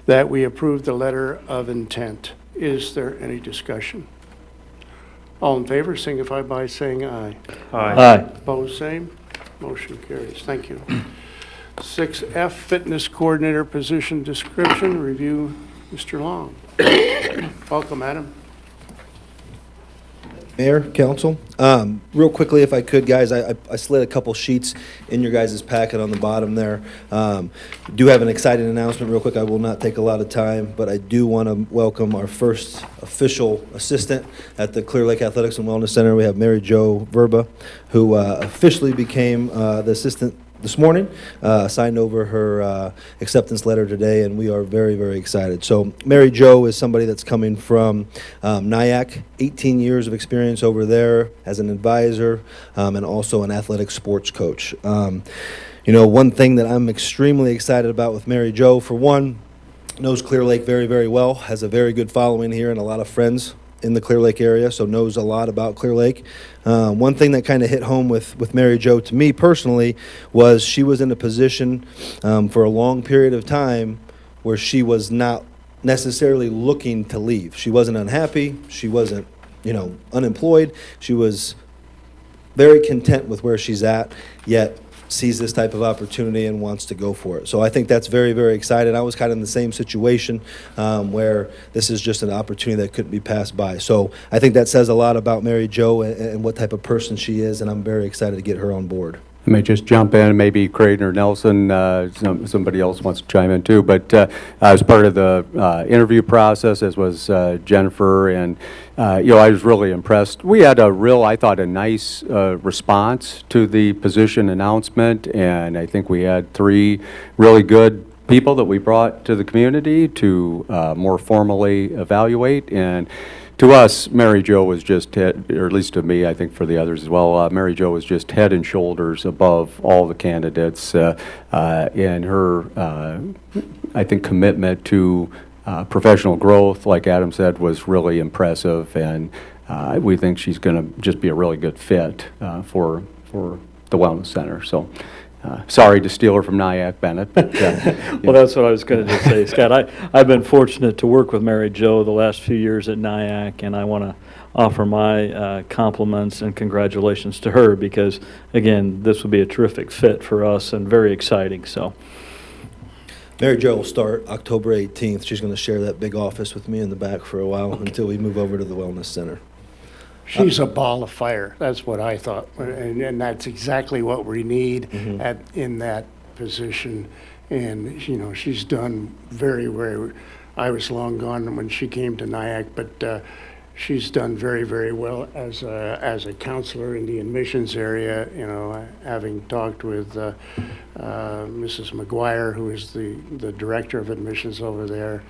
that we approve the letter of intent. Is there any discussion? All in favor, signify by saying aye. Aye. Opposed, same. Motion carries. Thank you. 6F, fitness coordinator position description, review, Mr. Long. Welcome, Adam. Mayor, council, real quickly, if I could, guys, I slid a couple sheets in your guys' packet on the bottom there. Do have an exciting announcement real quick. I will not take a lot of time, but I do want to welcome our first official assistant at the Clear Lake Athletics and Wellness Center. We have Mary Jo Verba, who officially became the assistant this morning, signed over her acceptance letter today, and we are very, very excited. So Mary Jo is somebody that's coming from NIAC, 18 years of experience over there as an advisor and also an athletic sports coach. You know, one thing that I'm extremely excited about with Mary Jo, for one, knows Clear Lake very, very well, has a very good following here and a lot of friends in the Clear Lake area, so knows a lot about Clear Lake. One thing that kind of hit home with Mary Jo to me personally was she was in a position for a long period of time where she was not necessarily looking to leave. She wasn't unhappy. She wasn't, you know, unemployed. She was very content with where she's at, yet sees this type of opportunity and wants to go for it. So I think that's very, very exciting. I was kind of in the same situation where this is just an opportunity that couldn't be passed by. So I think that says a lot about Mary Jo and what type of person she is, and I'm very excited to get her on board. I may just jump in, maybe Creighton or Nelson, somebody else wants to chime in too, but I was part of the interview process, as was Jennifer, and you know, I was really impressed. We had I thought, a nice response to the position announcement, and I think we had 3 really good people that we brought to the community to more formally evaluate. And to us, Mary Jo was just, or at least to me, I think for the others as well, Mary Jo was just head and shoulders above all the candidates in her, I think, commitment to professional growth, like Adam said, was really impressive, and we think she's going to just be a really good fit for the Wellness Center. So. Sorry to steal her from Nyack Bennett. But, Well, that's what I was going to just say, Scott. I've been fortunate to work with Mary Jo the last few years at Nyack, and I want to offer my compliments and congratulations to her because, again, this will be a terrific fit for us and very exciting. So, Mary Jo will start October 18th. She's going to share that big office with me in the back for a while until we move over to the Wellness Center. She's a ball of fire. That's what I thought, and that's exactly what we need in that position. And you know, she's done very, very. I was long gone when she came to Nyack, but she's done very, very well as a counselor in the admissions area. You know, having talked with Mrs. McGuire, who is the director of admissions over there.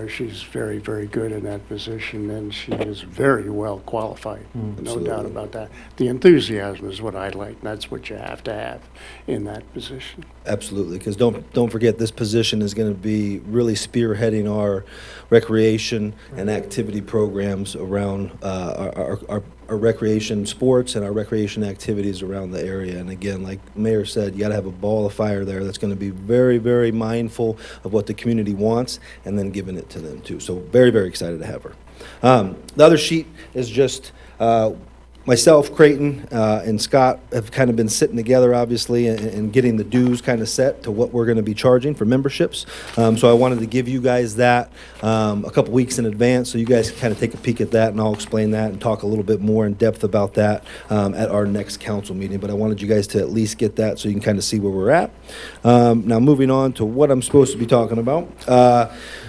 She's very, very good in that position, and she is very well qualified. No doubt about that. The enthusiasm is what I like, and that's what you have to have in that position. Absolutely, because don't forget, this position is going to be really spearheading our recreation and activity programs around our recreation sports and our recreation activities around the area. And again, like Mayor said, you got to have a ball of fire there that's going to be very, very mindful of what the community wants and then giving it to them too. So very, very excited to have her. The other sheet is just myself, Creighton, and Scott have kind of been sitting together, obviously, and getting the dues kind of set to what we're going to be charging for memberships. So I wanted to give you guys that a couple weeks in advance so you guys can kind of take a peek at that, and I'll explain that and talk a little bit more in depth about that at our next council meeting. But I wanted you guys to at least get that so you can kind of see where we're at. Now, moving on to what I'm supposed to be talking about.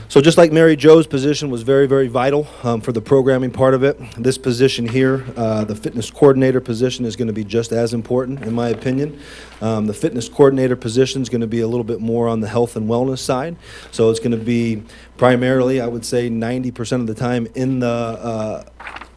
So just like Mary Jo's position was very, very vital for the programming part of it, this position here, the fitness coordinator position, is going to be just as important, in my opinion. The fitness coordinator position is going to be a little bit more on the health and wellness side. So it's going to be primarily, I would say, 90% of the time in the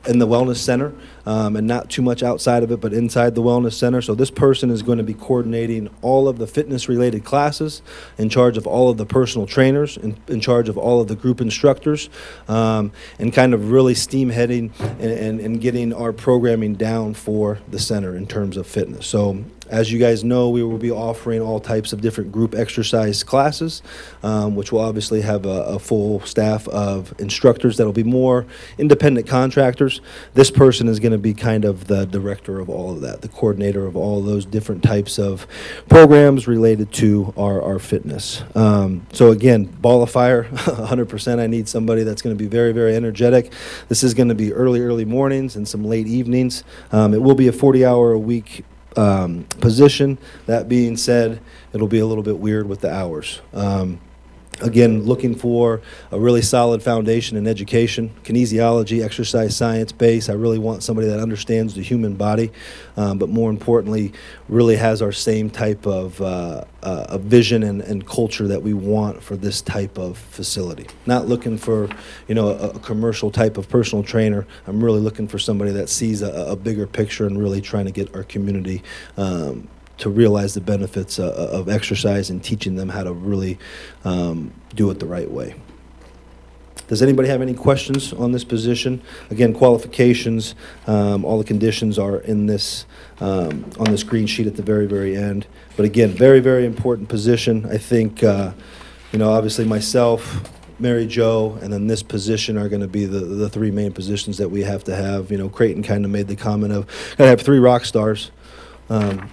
wellness center, and not too much outside of it, but inside the wellness center. So this person is going to be coordinating all of the fitness-related classes, in charge of all of the personal trainers, in charge of all of the group instructors, and kind of really steam-heading and getting our programming down for the center in terms of fitness. So as you guys know, we will be offering all types of different group exercise classes, which will obviously have a full staff of instructors that will be more independent contractors. This person is going to be kind of the director of all of that, the coordinator of all of those different types of programs related to our fitness. So again, ball of fire, 100%. I need somebody that's going to be very, very energetic. This is going to be early mornings and some late evenings. It will be a 40-hour-a-week position. That being said, it'll be a little bit weird with the hours. Again, looking for a really solid foundation in education, kinesiology, exercise science base. I really want somebody that understands the human body, but more importantly, really has our same type of a vision and culture that we want for this type of facility. Not looking for, a commercial type of personal trainer. I'm really looking for somebody that sees a bigger picture and really trying to get our community to realize the benefits of exercise and teaching them how to really do it the right way. Does anybody have any questions on this position? Again, qualifications, all the conditions are in this on this green sheet at the very, very end. But again, very, very important position. I think, obviously myself, Mary Jo, and then this position are going to be the three main positions that we have to have. Creighton kind of made the comment of, gotta have 3 rock stars.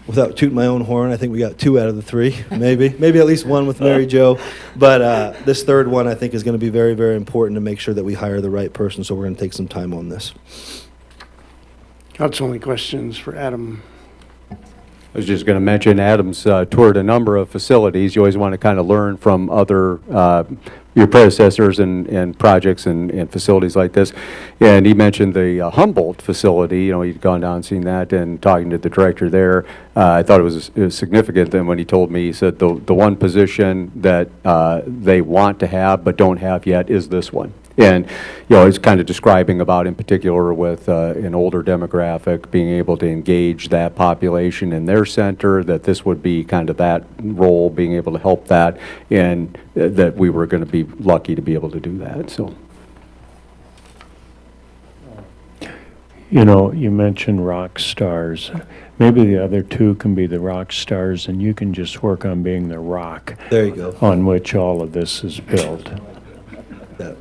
Without tooting my own horn, I think we got 2 out of the 3, maybe at least 1 with Mary Jo. But this third one, I think, is going to be very, very important to make sure that we hire the right person. So we're going to take some time on this. Council, any questions for Adam? I was just going to mention Adam's toured a number of facilities. You always want to kind of learn from other your predecessors and projects and facilities like this. And he mentioned the Humboldt facility. He'd gone down and seen that, and talking to the director there, I thought it was significant. Then when he told me, he said the one position that they want to have but don't have yet is this one. And, he's kind of describing about, in particular, with an older demographic, being able to engage that population in their center, that this would be kind of that role, being able to help that, and that we were going to be lucky to be able to do that. So, you mentioned rock stars. Maybe the other 2 can be the rock stars, and you can just work on being the rock. There you go. On which all of this is built. Yeah.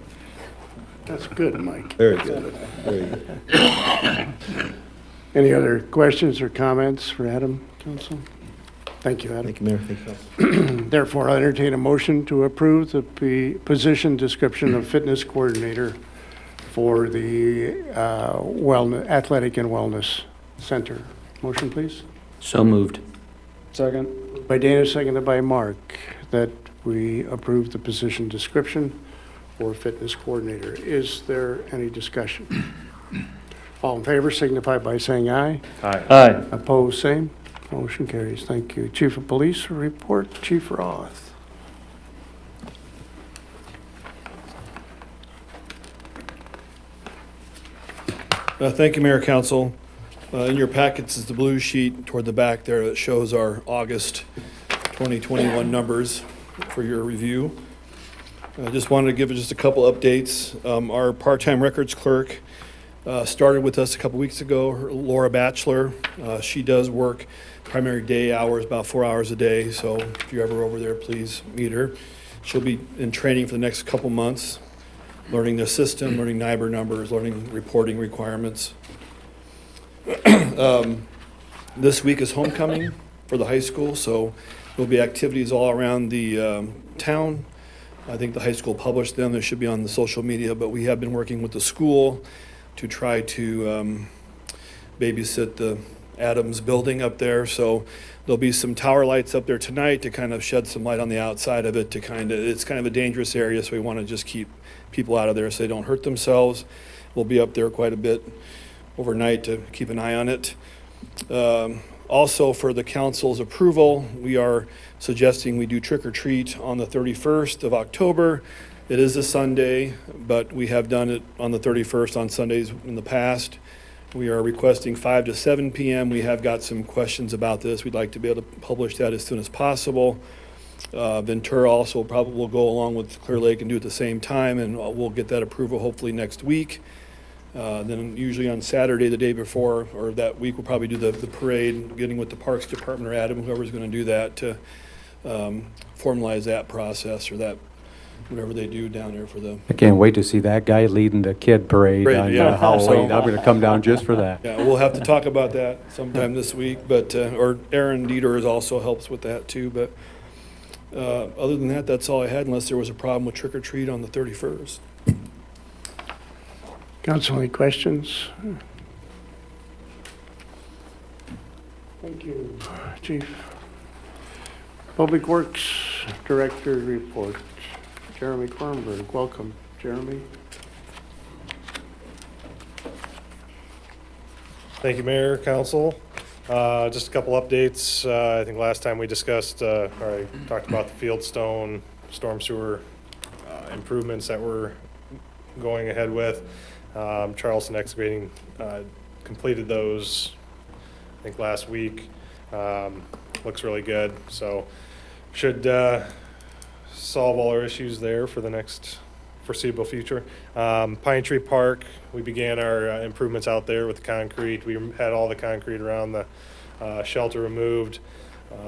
That's good, Mike. Very good. Very good. Any other questions or comments for Adam, Council? Thank you, Adam. Thank you, Mayor. Thank you. Therefore, I entertain a motion to approve the position description of fitness coordinator for the Athletic and Wellness Center. Motion, please. So moved. Second. By Dana, seconded by Mark, that we approve the position description for fitness coordinator. Is there any discussion? All in favor signify by saying aye. Aye. Aye. Opposed, same. Motion carries. Thank you. Chief of Police report, Chief Roth. Thank you, Mayor, Council. In your packets is the blue sheet toward the back there that shows our August 2021 numbers for your review. I just wanted to give just a couple updates. Our part-time records clerk started with us a couple weeks ago, Laura Batchelor. She does work primary day hours, about 4 hours a day, so if you're ever over there, please meet her. She'll be in training for the next couple months, learning the system, learning NIBR numbers, learning reporting requirements. This week is homecoming for the high school, so there'll be activities all around the town. I think the high school published them. They should be on the social media, but we have been working with the school to try to babysit the Adams building up there. So there'll be some tower lights up there tonight to kind of shed some light on the outside of it it's kind of a dangerous area, so we want to just keep people out of there so they don't hurt themselves. We'll be up there quite a bit overnight to keep an eye on it. Also, for the council's approval, we are suggesting we do trick or treat on the 31st of October. It is a Sunday, but we have done it on the 31st on Sundays in the past. We are requesting 5 to 7 p.m. We have got some questions about this. We'd like to be able to publish that as soon as possible. Ventura also probably will go along with Clear Lake and do it at the same time, and we'll get that approval hopefully next week. Then usually on Saturday, the day before, or that week, we'll probably do the parade, getting with the Parks Department or Adam, whoever's going to do that, to formalize that process or that, whatever they do down there for the. I can't wait to see that guy leading the kid parade on yeah. Halloween. So- I'm going to come down just for that. Yeah, we'll have to talk about that sometime this week, but, or Aaron Dieter also helps with that too, but other than that, that's all I had, unless there was a problem with trick or treat on the 31st. Council, any questions? Thank you, Chief. Public Works Director report. Jeremy Kornberg, welcome. Jeremy? Thank you, Mayor, Council. Just a couple updates. I think last time we discussed, or I talked about the Fieldstone storm sewer improvements that we're going ahead with. Charleston Excavating completed those, I think, last week. Looks really good, so should solve all our issues there for the next foreseeable future. Pine Tree Park, we began our improvements out there with the concrete. We had all the concrete around the shelter removed,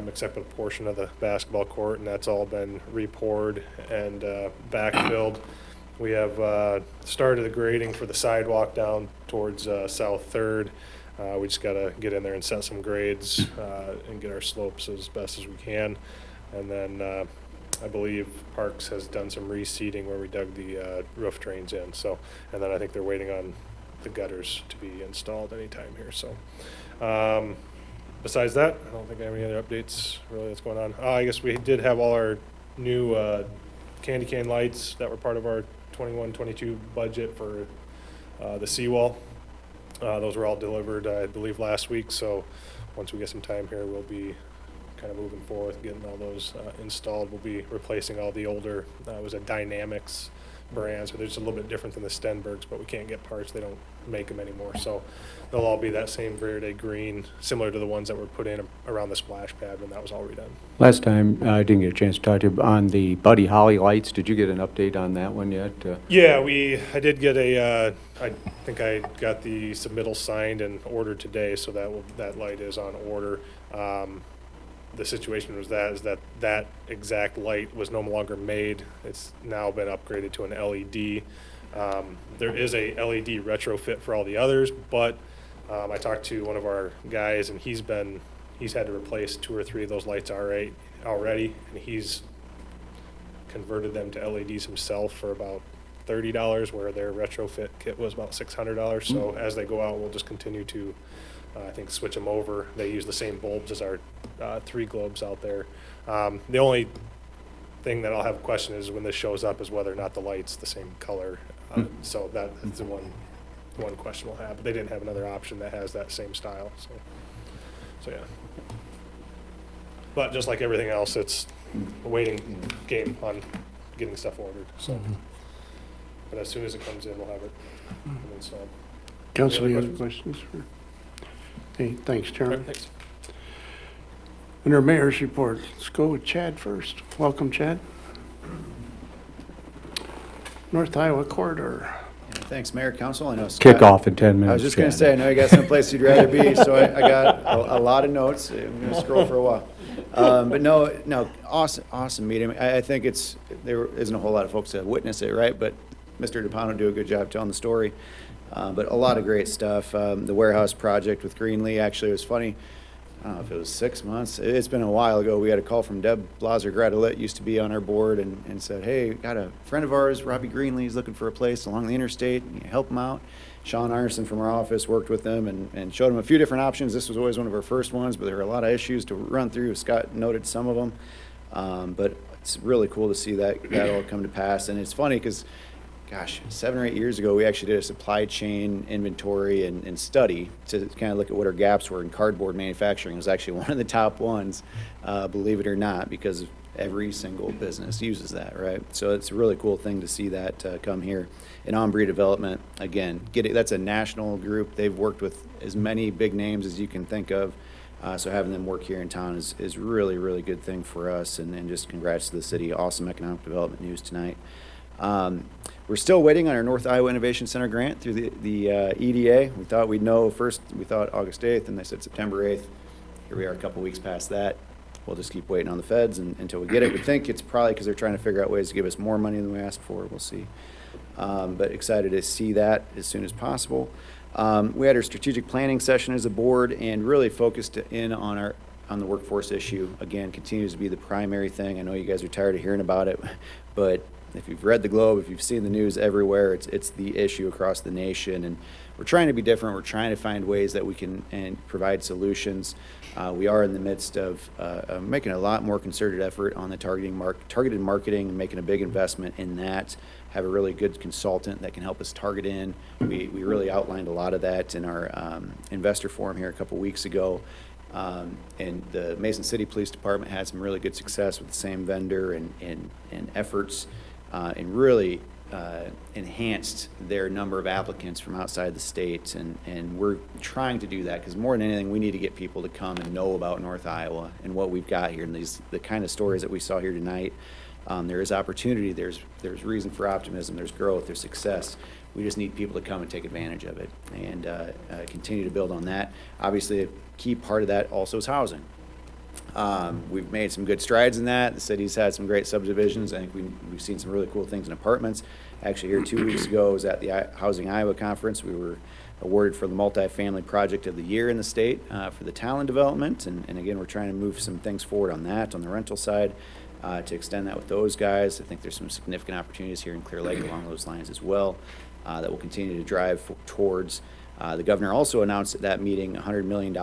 except a portion of the basketball court, and that's all been re-poured and backfilled. We have started the grading for the sidewalk down towards South 3rd. We just got to get in there and set some grades and get our slopes as best as we can. And then I believe Parks has done some reseeding where we dug the roof drains in. So, and then I think they're waiting on the gutters to be installed anytime here. So besides that, I don't think I have any other updates really that's going on. I guess we did have all our new candy cane lights that were part of our 21-22 budget for the Seawall. Those were all delivered, I believe, last week. So once we get some time here, we'll be kind of moving forward, getting all those installed. We'll be replacing all the older, it was a Dynamics brand, so they're just a little bit different than the Stenbergs, but we can't get parts. They don't make them anymore. So they'll all be that same Verde green, similar to the ones that were put in around the splash pad when that was all redone. Last time, I didn't get a chance to talk to you on the Buddy Holly lights. Did you get an update on that one yet? Yeah, I did get I think I got the submittal signed and ordered today, so that light is on order. The situation was that exact light was no longer made. It's now been upgraded to an LED. There is a LED retrofit for all the others, but I talked to one of our guys, and he's had to replace 2 or 3 of those lights already, and he's converted them to LEDs himself for about $30, where their retrofit kit was about $600. So as they go out, we'll just continue to I think switch them over. They use the same bulbs as our 3 globes out there. The only thing that I'll have a question is when this shows up is whether or not the light's the same color. So that's the one question we'll have. But they didn't have another option that has that same style. So yeah. But just like everything else, it's a waiting game on getting stuff ordered. So, but as soon as it comes in, we'll have it installed. Council, any other questions? Hey, thanks, Chairman. Thanks. Under Mayor's report, let's go with Chad first. Welcome, Chad. North Iowa Corridor. Thanks, Mayor, Council. I know Kick Scott, off in 10 minutes. I was just going to Chad. say, I know you got someplace you'd rather be, so I got a lot of notes. I'm going to scroll for a while. But no, awesome meeting. I think there isn't a whole lot of folks that witness it, right? But Mr. DePano do a good job telling the story. But a lot of great stuff. The warehouse project with Greenlee, actually, it was funny. I don't know if it was 6 months. It's been a while ago. We had a call from Deb Blaser-Gradelet, used to be on our board, and said, hey, got a friend of ours, Robbie Greenlee, is looking for a place along the interstate. Can you help him out? Sean Arneson from our office worked with them and showed him a few different options. This was always one of our first ones, but there were a lot of issues to run through. Scott noted some of them. But it's really cool to see that all come to pass. And it's funny because, gosh, 7 or 8 years ago, we actually did a supply chain inventory and study to kind of look at what our gaps were in cardboard manufacturing. It was actually one of the top ones, believe it or not, because every single business uses that, right? So it's a really cool thing to see that come here. And Ombre Development, again, that's a national group. They've worked with as many big names as you can think of. So having them work here in town is really, really good thing for us. And just congrats to the city. Awesome economic development news tonight. We're still waiting on our North Iowa Innovation Center grant through the EDA. We thought we'd know first. We thought August 8th, and they said September 8th. Here we are a couple weeks past that. We'll just keep waiting on the feds until we get it. We think it's probably because they're trying to figure out ways to give us more money than we asked for. We'll see. But excited to see that as soon as possible. We had our strategic planning session as a board and really focused in on the workforce issue. Again, continues to be the primary thing. I know you guys are tired of hearing about it, but if you've read the Globe, if you've seen the news everywhere, it's the issue across the nation. And we're trying to be different. We're trying to find ways that we can provide solutions. We are in the midst of making a lot more concerted effort on the targeted marketing and making a big investment in that. Have a really good consultant that can help us target in. We really outlined a lot of that in our investor forum here a couple weeks ago. And the Mason City Police Department had some really good success with the same vendor and efforts and really enhanced their number of applicants from outside the state. And we're trying to do that because more than anything, we need to get people to come and know about North Iowa and what we've got here and the kind of stories that we saw here tonight. There is opportunity, there's reason for optimism, there's growth, there's success. We just need people to come and take advantage of it and continue to build on that. Obviously, a key part of that also is housing. We've made some good strides in that. The city's had some great subdivisions. I think we've seen some really cool things in apartments. Actually, here 2 weeks ago, I was at the Housing Iowa Conference. We were awarded for the multifamily project of the year in the state for the Talon development. And again, we're trying to move some things forward on that, on the rental side. To extend that with those guys. I think there's some significant opportunities here in Clear Lake along those lines as well that will continue to drive towards. The governor also announced at that meeting $100 million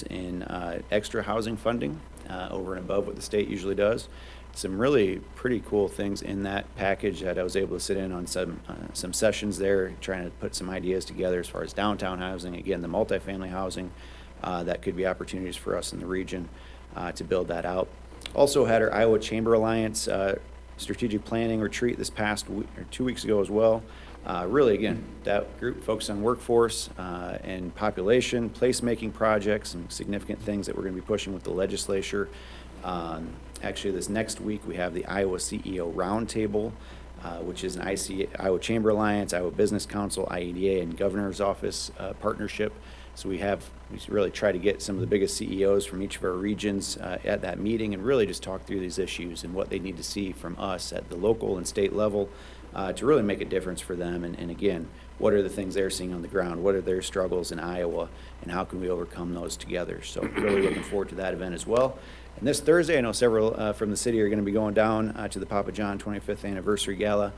in extra housing funding over and above what the state usually does. Some really pretty cool things in that package that I was able to sit in on some sessions there, trying to put some ideas together as far as downtown housing, again, the multifamily housing that could be opportunities for us in the region to build that out. Also had our Iowa Chamber Alliance strategic planning retreat this past week, or 2 weeks ago as well. Really, again, that group focused on workforce and population, placemaking projects, and significant things that we're going to be pushing with the legislature. Actually, this next week we have the Iowa CEO Roundtable, which is an Iowa Chamber Alliance, Iowa Business Council, IEDA, and Governor's Office partnership. So we really try to get some of the biggest CEOs from each of our regions at that meeting and really just talk through these issues and what they need to see from us at the local and state level to really make a difference for them. And again, what are the things they're seeing on the ground? What are their struggles in Iowa? And how can we overcome those together? So really looking forward to that event as well. And this Thursday, I know several from the city are going to be going down to the Papa John 25th Anniversary Gala.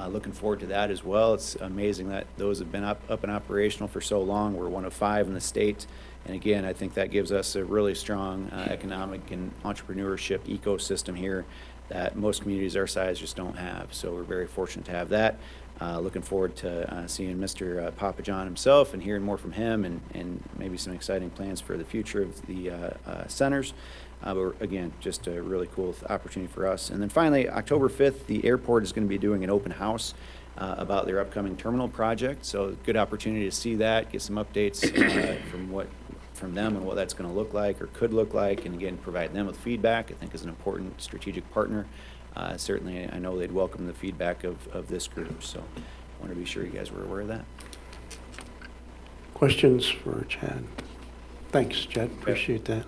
Looking forward to that as well. It's amazing that those have been up and operational for so long. We're one of 5 in the state. And again, I think that gives us a really strong economic and entrepreneurship ecosystem here that most communities our size just don't have. So we're very fortunate to have that. Looking forward to seeing Mr. Papa John himself and hearing more from him and maybe some exciting plans for the future of the centers. But again, just a really cool opportunity for us. And then finally, October 5th, the airport is going to be doing an open house about their upcoming terminal project. So good opportunity to see that, get some updates from them and what that's going to look like or could look like, and again, provide them with feedback, I think is an important strategic partner. Certainly, I know they'd welcome the feedback of this group, so I want to be sure you guys were aware of that. Questions for Chad? Thanks, Chad. Appreciate that.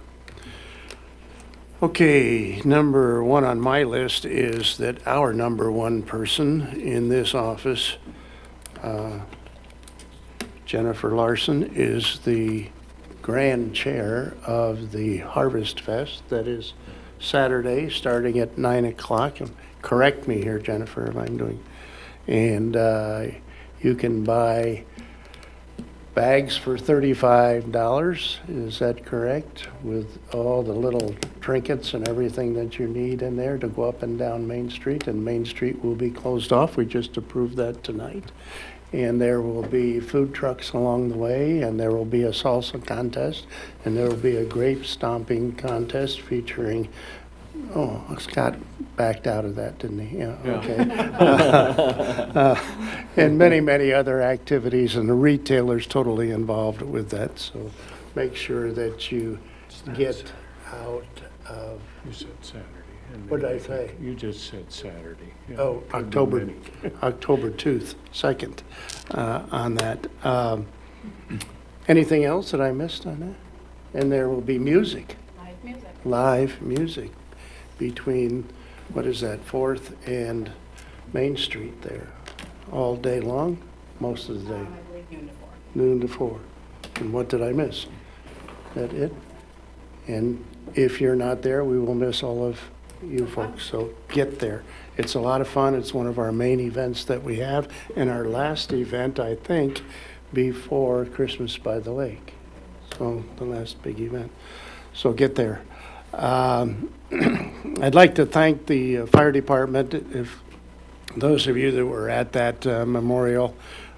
Okay, number one on my list is that our number one person in this office, Jennifer Larson, is the grand chair of the Harvest Fest. That is Saturday, starting at 9 o'clock. Correct me here, Jennifer, if I'm doing. And you can buy bags for $35, is that correct? With all the little trinkets and everything that you need in there to go up and down Main Street, and Main Street will be closed off. We just approved that tonight. And there will be food trucks along the way, and there will be a salsa contest, and there will be a grape stomping contest featuring, oh, Scott backed out of that, didn't he? Yeah, okay. And many, many other activities, and the retailer's totally involved with that. So make sure that you get out of. You said Saturday. and What did I then say? You just said Saturday. Yeah, Oh, could be October, many. October 2nd on that. Anything else that I missed on that? And there will be music. Live music. Live music between, what is that, 4th and Main Street there, all day long, most of the day, I believe noon to 4. noon to 4. And what did I miss? That it? And if you're not there, we will miss all of you folks, so get there. It's a lot of fun. It's one of our main events that we have, and our last event, I think, before Christmas by the Lake. So the last big event. So get there. I'd like to thank the fire department. If those of you that were at that memorial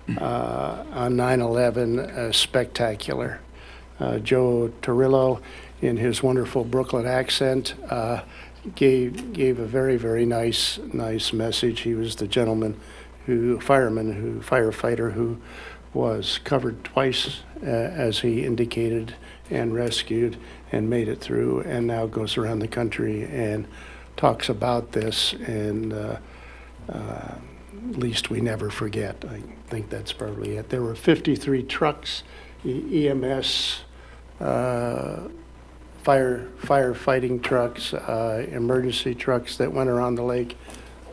on 9/11, spectacular. Joe Torillo, in his wonderful Brooklyn accent, gave a very, very nice message. He was the firefighter who was covered twice, as he indicated, and rescued and made it through, and now goes around the country and talks about this, and at least we never forget. I think that's probably it. There were 53 trucks, EMS, firefighting trucks, emergency trucks that went around the lake.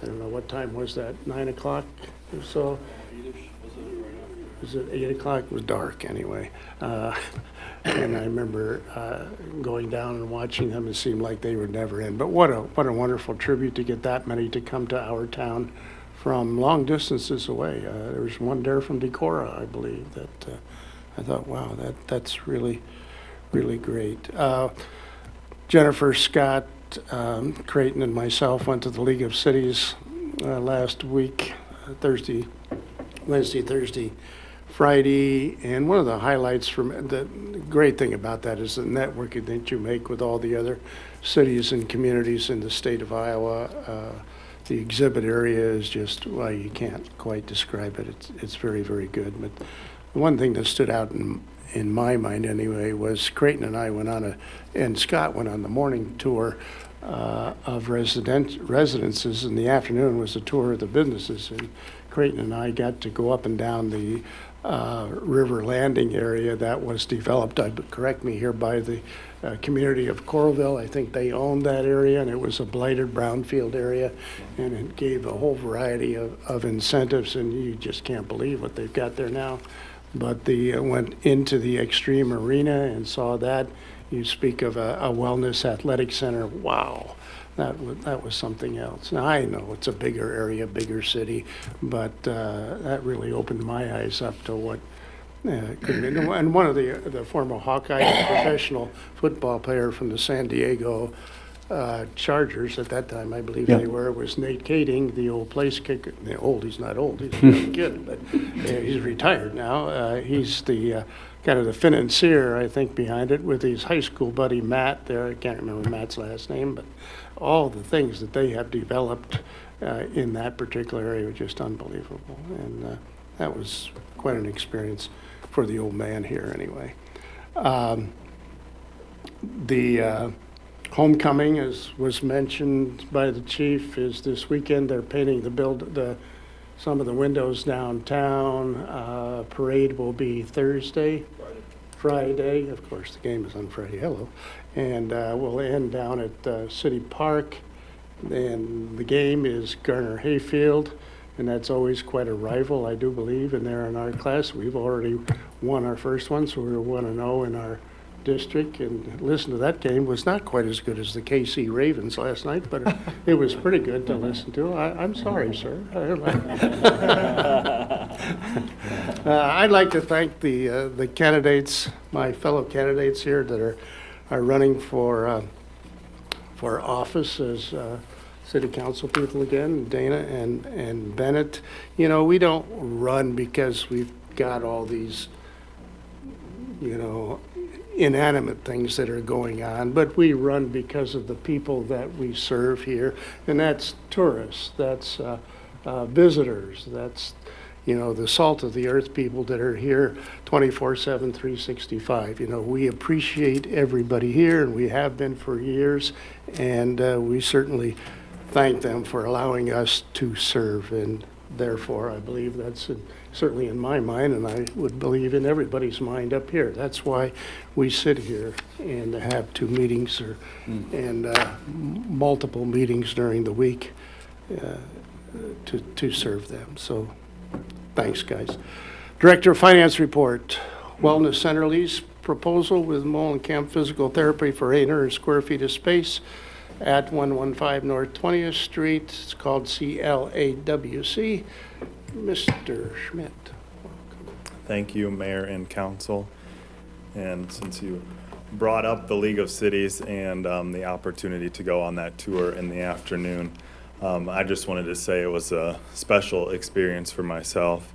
I don't know, what time was that, 9 o'clock or so? Was it 8 o'clock? It was dark anyway. And I remember going down and watching them. It seemed like they would never end. But what a wonderful tribute to get that many to come to our town from long distances away. There was one there from Decorah, I believe, that I thought, wow, that's really, really great. Jennifer, Scott, Creighton, and myself went to the League of Cities last week, Wednesday, Thursday, Friday, and one of the highlights from the great thing about that is the networking that you make with all the other cities and communities in the state of Iowa. The exhibit area is just, well, you can't quite describe it. It's very, very good. But the one thing that stood out in my mind anyway was Creighton and I went on and Scott went on the morning tour of residences. In the afternoon was a tour of the businesses, and Creighton and I got to go up and down the river landing area that was developed, correct me here, by the community of Coralville. I think they owned that area, and it was a blighted brownfield area, and it gave a whole variety of incentives, and you just can't believe what they've got there now. But they went into the Extreme Arena and saw that. You speak of a wellness athletic center. Wow, that was something else. Now, I know it's a bigger area, bigger city, but that really opened my eyes up to what could be. And one of the former Hawkeye professional football player from the San Diego Chargers at that time, I believe they were, was Nate Kading, the old place kicker. He's not old, he's a young kid, but he's retired now. He's the kind of the financier, I think, behind it, with his high school buddy Matt there. I can't remember Matt's last name, but all the things that they have developed in that particular area was just unbelievable. And that was quite an experience for the old man here anyway. The homecoming, as was mentioned by the chief, is this weekend. They're painting some of the windows downtown. Parade will be Thursday. Friday. Of course, the game is on Friday. Hello. And we'll end down at City Park. And the game is Garner Hayfield, and that's always quite a rival, I do believe, and they're in our class. We've already won our first one, so we're 1-0 in our district. And listen to that game was not quite as good as the KC Ravens last night, but it was pretty good to listen to. I'm sorry, sir. I'd like to thank the candidates, my fellow candidates here that are running for office as city council people again, Dana and Bennett. You know, we don't run because we've got all these, you know, inanimate things that are going on, but we run because of the people that we serve here, and that's tourists, that's visitors, that's, you know, the salt of the earth people that are here 24/7, 365. You know, we appreciate everybody here, and we have been for years, and we certainly thank them for allowing us to serve, and therefore I believe that's certainly in my mind, and I would believe in everybody's mind up here. That's why we sit here and have two meetings and multiple meetings during the week to serve them. So thanks, guys. Director of Finance report. Wellness Center lease proposal with Molenkamp Physical Therapy for 800 square feet of space at 115 North 20th Street. It's called CLAWC. Mr. Schmidt. Welcome. Thank you, Mayor and Council. And since you brought up the League of Cities and the opportunity to go on that tour in the afternoon, I just wanted to say it was a special experience for myself.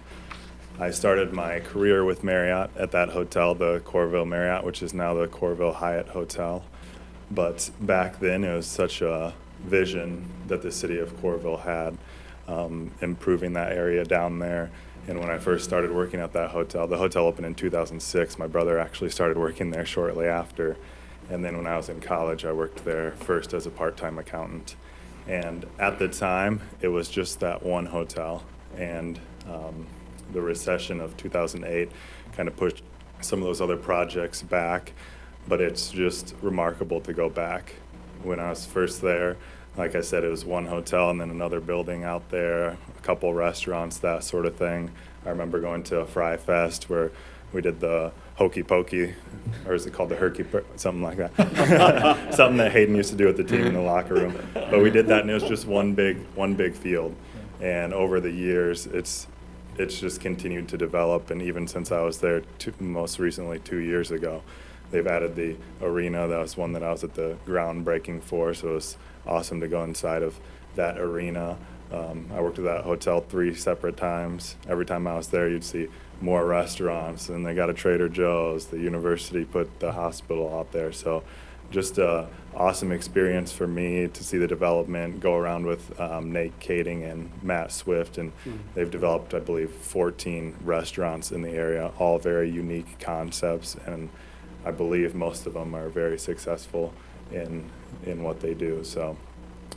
I started my career with Marriott at that hotel, the Corville Marriott, which is now the Corville Hyatt Hotel. But back then, it was such a vision that the city of Corville had, improving that area down there. And when I first started working at that hotel, the hotel opened in 2006. My brother actually started working there shortly after. And then when I was in college, I worked there first as a part-time accountant. And at the time, it was just that one hotel. And the recession of 2008 kind of pushed some of those other projects back. But it's just remarkable to go back. When I was first there, like I said, it was one hotel and then another building out there, a couple restaurants, that sort of thing. I remember going to a Fry Fest where we did the hokey pokey, or is it called the herky, something like that. Something that Hayden used to do with the team in the locker room. But we did that, and it was just one big field. And over the years, it's just continued to develop. And even since I was there, most recently 2 years ago, they've added the arena. That was one that I was at the groundbreaking for, so it was awesome to go inside of that arena. I worked at that hotel 3 separate times. Every time I was there, you'd see more restaurants, and they got a Trader Joe's. The university put the hospital out there, so just a awesome experience for me to see the development, go around with Nate Kading and Matt Swift, and they've developed, I believe, 14 restaurants in the area, all very unique concepts, and I believe most of them are very successful in what they do. So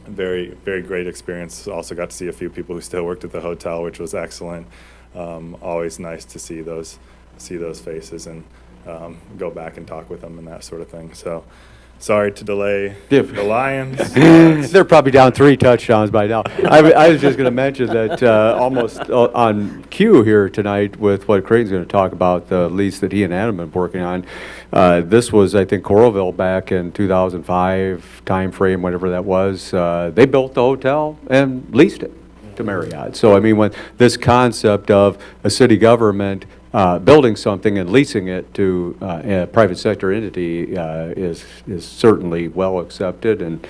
very, very great experience. Also got to see a few people who still worked at the hotel, which was excellent. Always nice to see those faces and go back and talk with them and that sort of thing. So sorry to delay the Lions. They're probably down 3 touchdowns by now. I was just going to mention that almost on cue here tonight with what Craig's going to talk about, the lease that he and Adam have been working on. This was, I think, Coralville back in 2005 timeframe, whatever that was. They built the hotel and leased it to Marriott. So, I mean, when this concept of a city government building something and leasing it to a private sector entity is certainly well accepted, and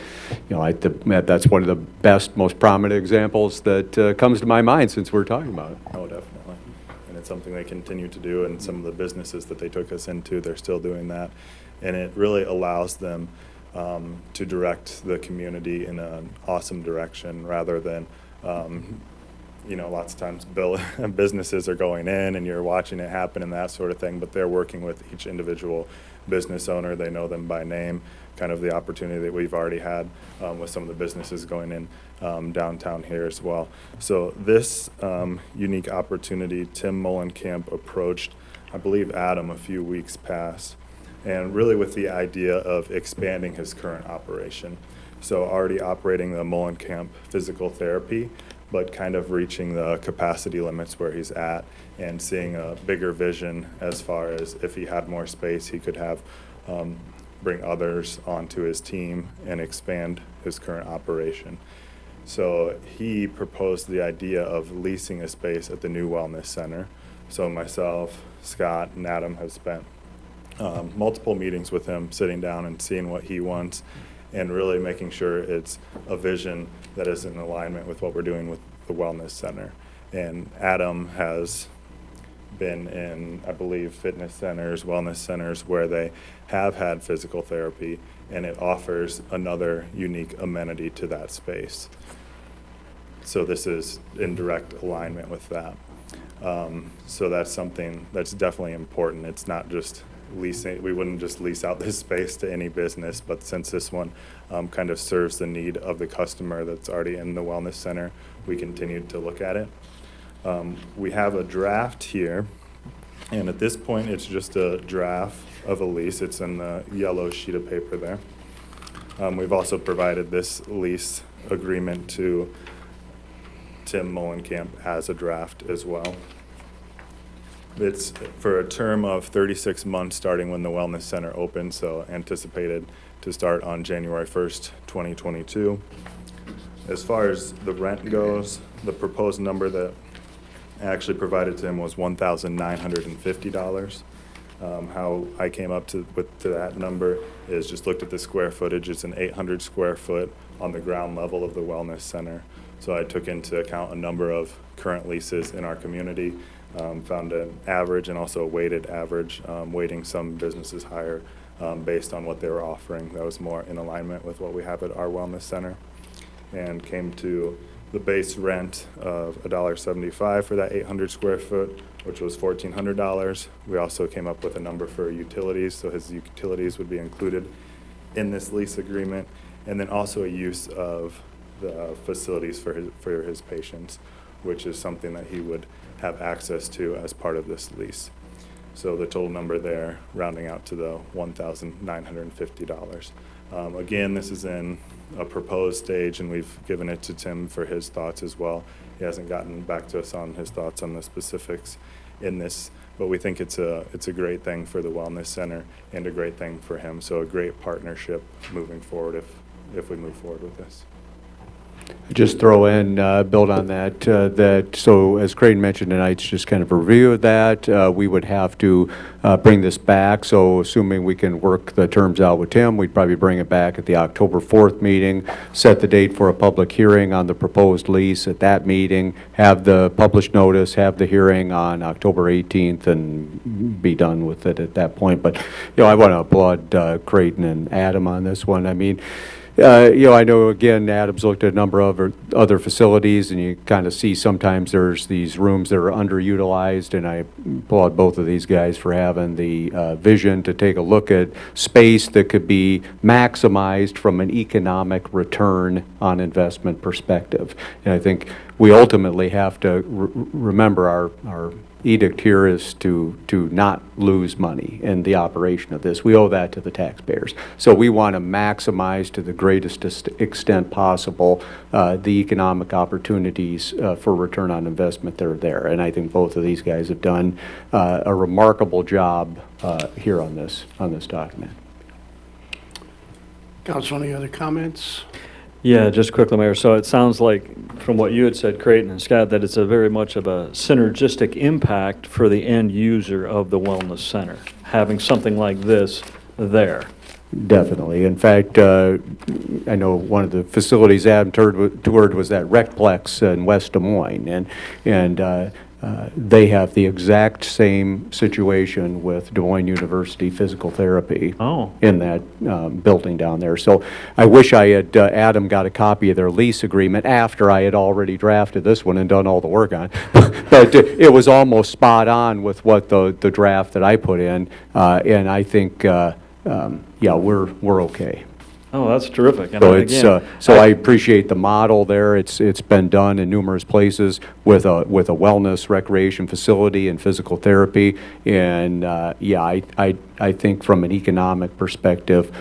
you know, that's one of the best, most prominent examples that comes to my mind since we're talking about it. Oh, definitely. And it's something they continue to do, and some of the businesses that they took us into, they're still doing that. And it really allows them to direct the community in an awesome direction rather than You know, lots of times businesses are going in and you're watching it happen and that sort of thing, but they're working with each individual business owner. They know them by name, kind of the opportunity that we've already had with some of the businesses going in downtown here as well. So this unique opportunity, Tim Mullenkamp approached, I believe, Adam a few weeks past, and really with the idea of expanding his current operation. So already operating the Mullenkamp physical therapy, but kind of reaching the capacity limits where he's at and seeing a bigger vision as far as if he had more space, he could have bring others onto his team and expand his current operation. So he proposed the idea of leasing a space at the new wellness center. So myself, Scott, and Adam have spent multiple meetings with him, sitting down and seeing what he wants and really making sure it's a vision that is in alignment with what we're doing with the wellness center. And Adam has been in, I believe, fitness centers, wellness centers where they have had physical therapy, and it offers another unique amenity to that space. So this is in direct alignment with that. So that's something that's definitely important. It's not just leasing. We wouldn't just lease out this space to any business, but since this one kind of serves the need of the customer that's already in the wellness center, we continue to look at it. We have a draft here, and at this point it's just a draft of a lease. It's in the yellow sheet of paper there. We've also provided this lease agreement to Tim Mullenkamp as a draft as well. It's for a term of 36 months starting when the wellness center opens, so anticipated to start on January 1st, 2022. As far as the rent goes, the proposed number that I actually provided to him was $1,950. How I came up to that number is just looked at the square footage. It's an 800 square foot on the ground level of the wellness center. So I took into account a number of current leases in our community, found an average and also a weighted average, weighting some businesses higher based on what they were offering. That was more in alignment with what we have at our wellness center, and came to the base rent of $1.75 for that 800 square foot, which was $1,400. We also came up with a number for utilities, so his utilities would be included in this lease agreement, and then also a use of the facilities for his patients, which is something that he would have access to as part of this lease. So the total number there, rounding out to the $1,950. Again, this is in a proposed stage, and we've given it to Tim for his thoughts as well. He hasn't gotten back to us on his thoughts on the specifics in this, but we think it's a great thing for the wellness center and a great thing for him. So a great partnership moving forward if we move forward with this. Just throw in, build on that, so as Creighton mentioned tonight, it's just kind of a review of that. We would have to bring this back, so assuming we can work the terms out with Tim, we'd probably bring it back at the October 4th meeting, set the date for a public hearing on the proposed lease at that meeting, have the published notice, have the hearing on October 18th, and be done with it at that point. But, I want to applaud Creighton and Adam on this one. I mean, I know, again, Adam's looked at a number of other facilities, and you kind of see sometimes there's these rooms that are underutilized, and I applaud both of these guys for having the vision to take a look at space that could be maximized from an economic return on investment perspective. And I think we ultimately have to remember our edict here is to not lose money in the operation of this. We owe that to the taxpayers. So we want to maximize to the greatest extent possible the economic opportunities for return on investment that are there. And I think both of these guys have done a remarkable job here on this document. Council, any other comments? Yeah, just quickly, Mayor. So it sounds like, from what you had said, Creighton and Scott, that it's a very much of a synergistic impact for the end user of the wellness center, having something like this there. Definitely. In fact, I know one of the facilities Adam toured was that Recplex in West Des Moines, and they have the exact same situation with Des Moines University Physical Therapy Oh. in that building down there. So I wish I had, Adam got a copy of their lease agreement after I had already drafted this one and done all the work on it. But it was almost spot on with what the draft that I put in, and I think, yeah, we're okay. Oh, that's terrific. And So it's, again, so I appreciate the model there. It's been done in numerous places with a wellness recreation facility and physical therapy. And, yeah, I think from an economic perspective,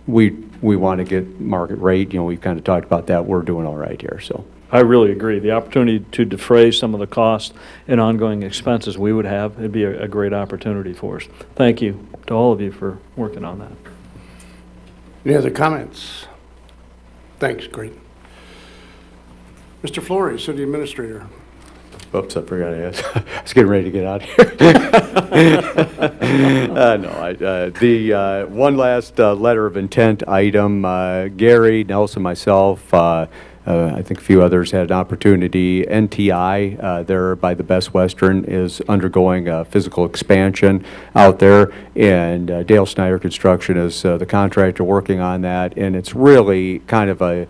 we want to get market rate. You know, we've kind of talked about that. We're doing all right here, so. I really agree. The opportunity to defray some of the costs and ongoing expenses we would have, it'd be a great opportunity for us. Thank you to all of you for working on that. Any other comments? Thanks, great. Mr. Flores, City Administrator. Oops, I forgot to ask. I was getting ready to get out of here. No, the one last letter of intent item, Gary, Nelson, myself, I think a few others had an opportunity. NTI, there by the Best Western, is undergoing a physical expansion out there, and Dale Snyder Construction is the contractor working on that, and it's really kind of a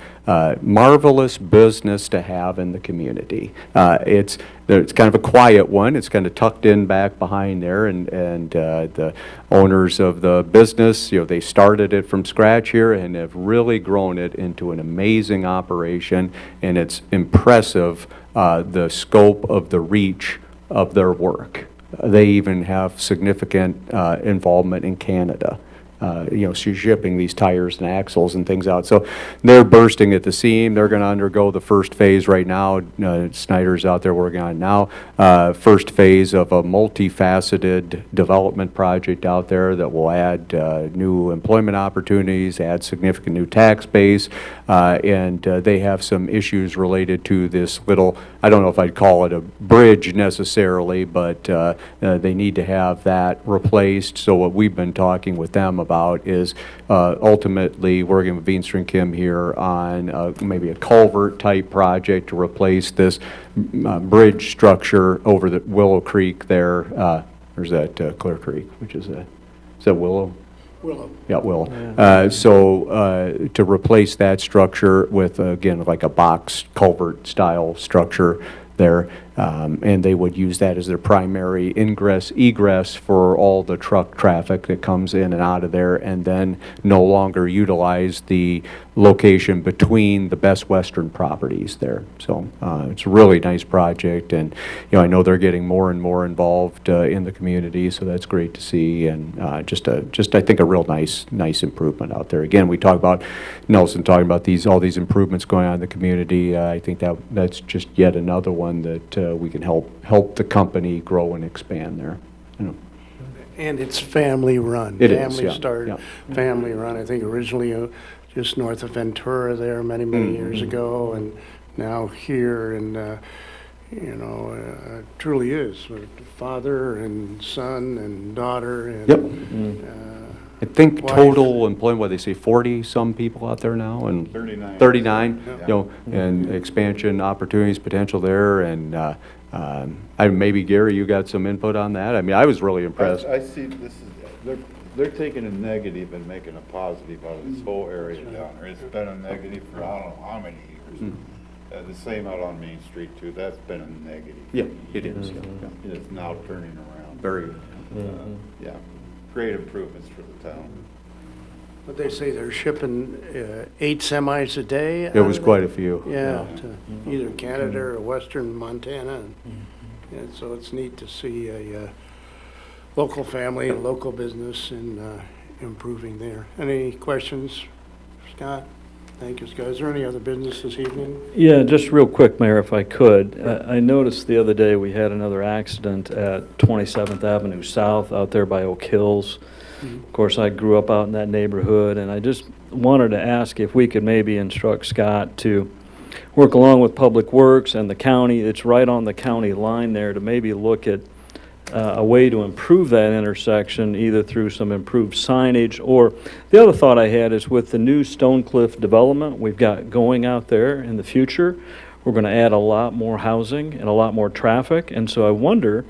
marvelous business to have in the community. It's kind of a quiet one. It's kind of tucked in back behind there, and the owners of the business, you know, they started it from scratch here and have really grown it into an amazing operation, and it's impressive the scope of the reach of their work. They even have significant involvement in Canada. You know, shipping these tires and axles and things out. So they're bursting at the seam. They're going to undergo the first phase right now. Snyder's out there working on it now. First phase of a multifaceted development project out there that will add new employment opportunities, add significant new tax base, and they have some issues related to this little, I don't know if I'd call it a bridge necessarily, but they need to have that replaced. So what we've been talking with them about is ultimately working with Veenstra Kim here on maybe a culvert type project to replace this bridge structure over the Willow Creek there. Or is that Clear Creek? Which is that Willow? Willow. Yeah, Willow. So to replace that structure with, again, like a box culvert style structure there, and they would use that as their primary ingress, egress for all the truck traffic that comes in and out of there, and then no longer utilize the location between the Best Western properties there. So it's a really nice project, and you know, I know they're getting more and more involved in the community, so that's great to see, and just I think a real nice improvement out there. Again, we talk about Nelson talking about all these improvements going on in the community. I think that's just yet another one that we can help the company grow and expand there. You know. And it's family run. It is, Family yeah, started, yeah. family run. I think originally just north of Ventura there many years ago, and now here, and you know, truly is with father and son and daughter. And, Yep. I think wife. total employment, what they say, 40-some people out there now, and 39. 39, Yeah. you know, and expansion opportunities, potential there, and maybe Gary, you got some input on that. I mean, I was really impressed. I see this is, they're taking a negative and making a positive out of this whole area down there. It's been a negative for I don't know how many years. The same out on Main Street too, that's been a negative. Yeah, it is. Yeah. And it's now turning around. Very good. Yeah, great improvements for the town. But they say they're shipping 8 semis a day. There was quite a few. Yeah, to either Canada or western Montana. And so it's neat to see a local family and local business and improving there. Any questions, Scott? Thank you, Scott. Is there any other business this evening? Yeah, just real quick, Mayor, if I could. I noticed the other day we had another accident at 27th Avenue South out there by Oak Hills. Of course, I grew up out in that neighborhood, and I just wanted to ask if we could maybe instruct Scott to work along with Public Works and the county. It's right on the county line there, to maybe look at a way to improve that intersection, either through some improved signage, or the other thought I had is with the new Stonecliff development we've got going out there in the future, we're going to add a lot more housing and a lot more traffic. And so I wonder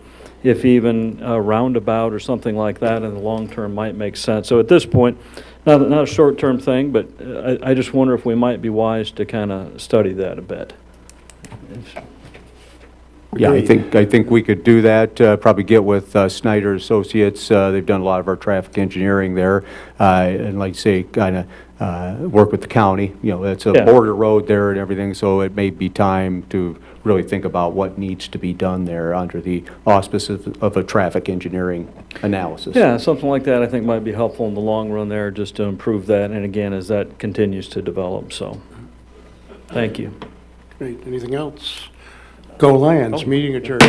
if even a roundabout or something like that in the long term might make sense. So at this point, not a short-term thing, but I just wonder if we might be wise to kind of study that a bit. Yeah, I think we could do that, probably get with Snyder Associates. They've done a lot of our traffic engineering there. And like you say, kind of work with the county. You know, it's a Yeah. border road there and everything, so it may be time to really think about what needs to be done there under the auspices of a traffic engineering analysis. Yeah, something like that I think might be helpful in the long run there, just to improve that, and again, as that continues to develop, so, thank you. Great. Anything else? Go Lions, meeting adjourned.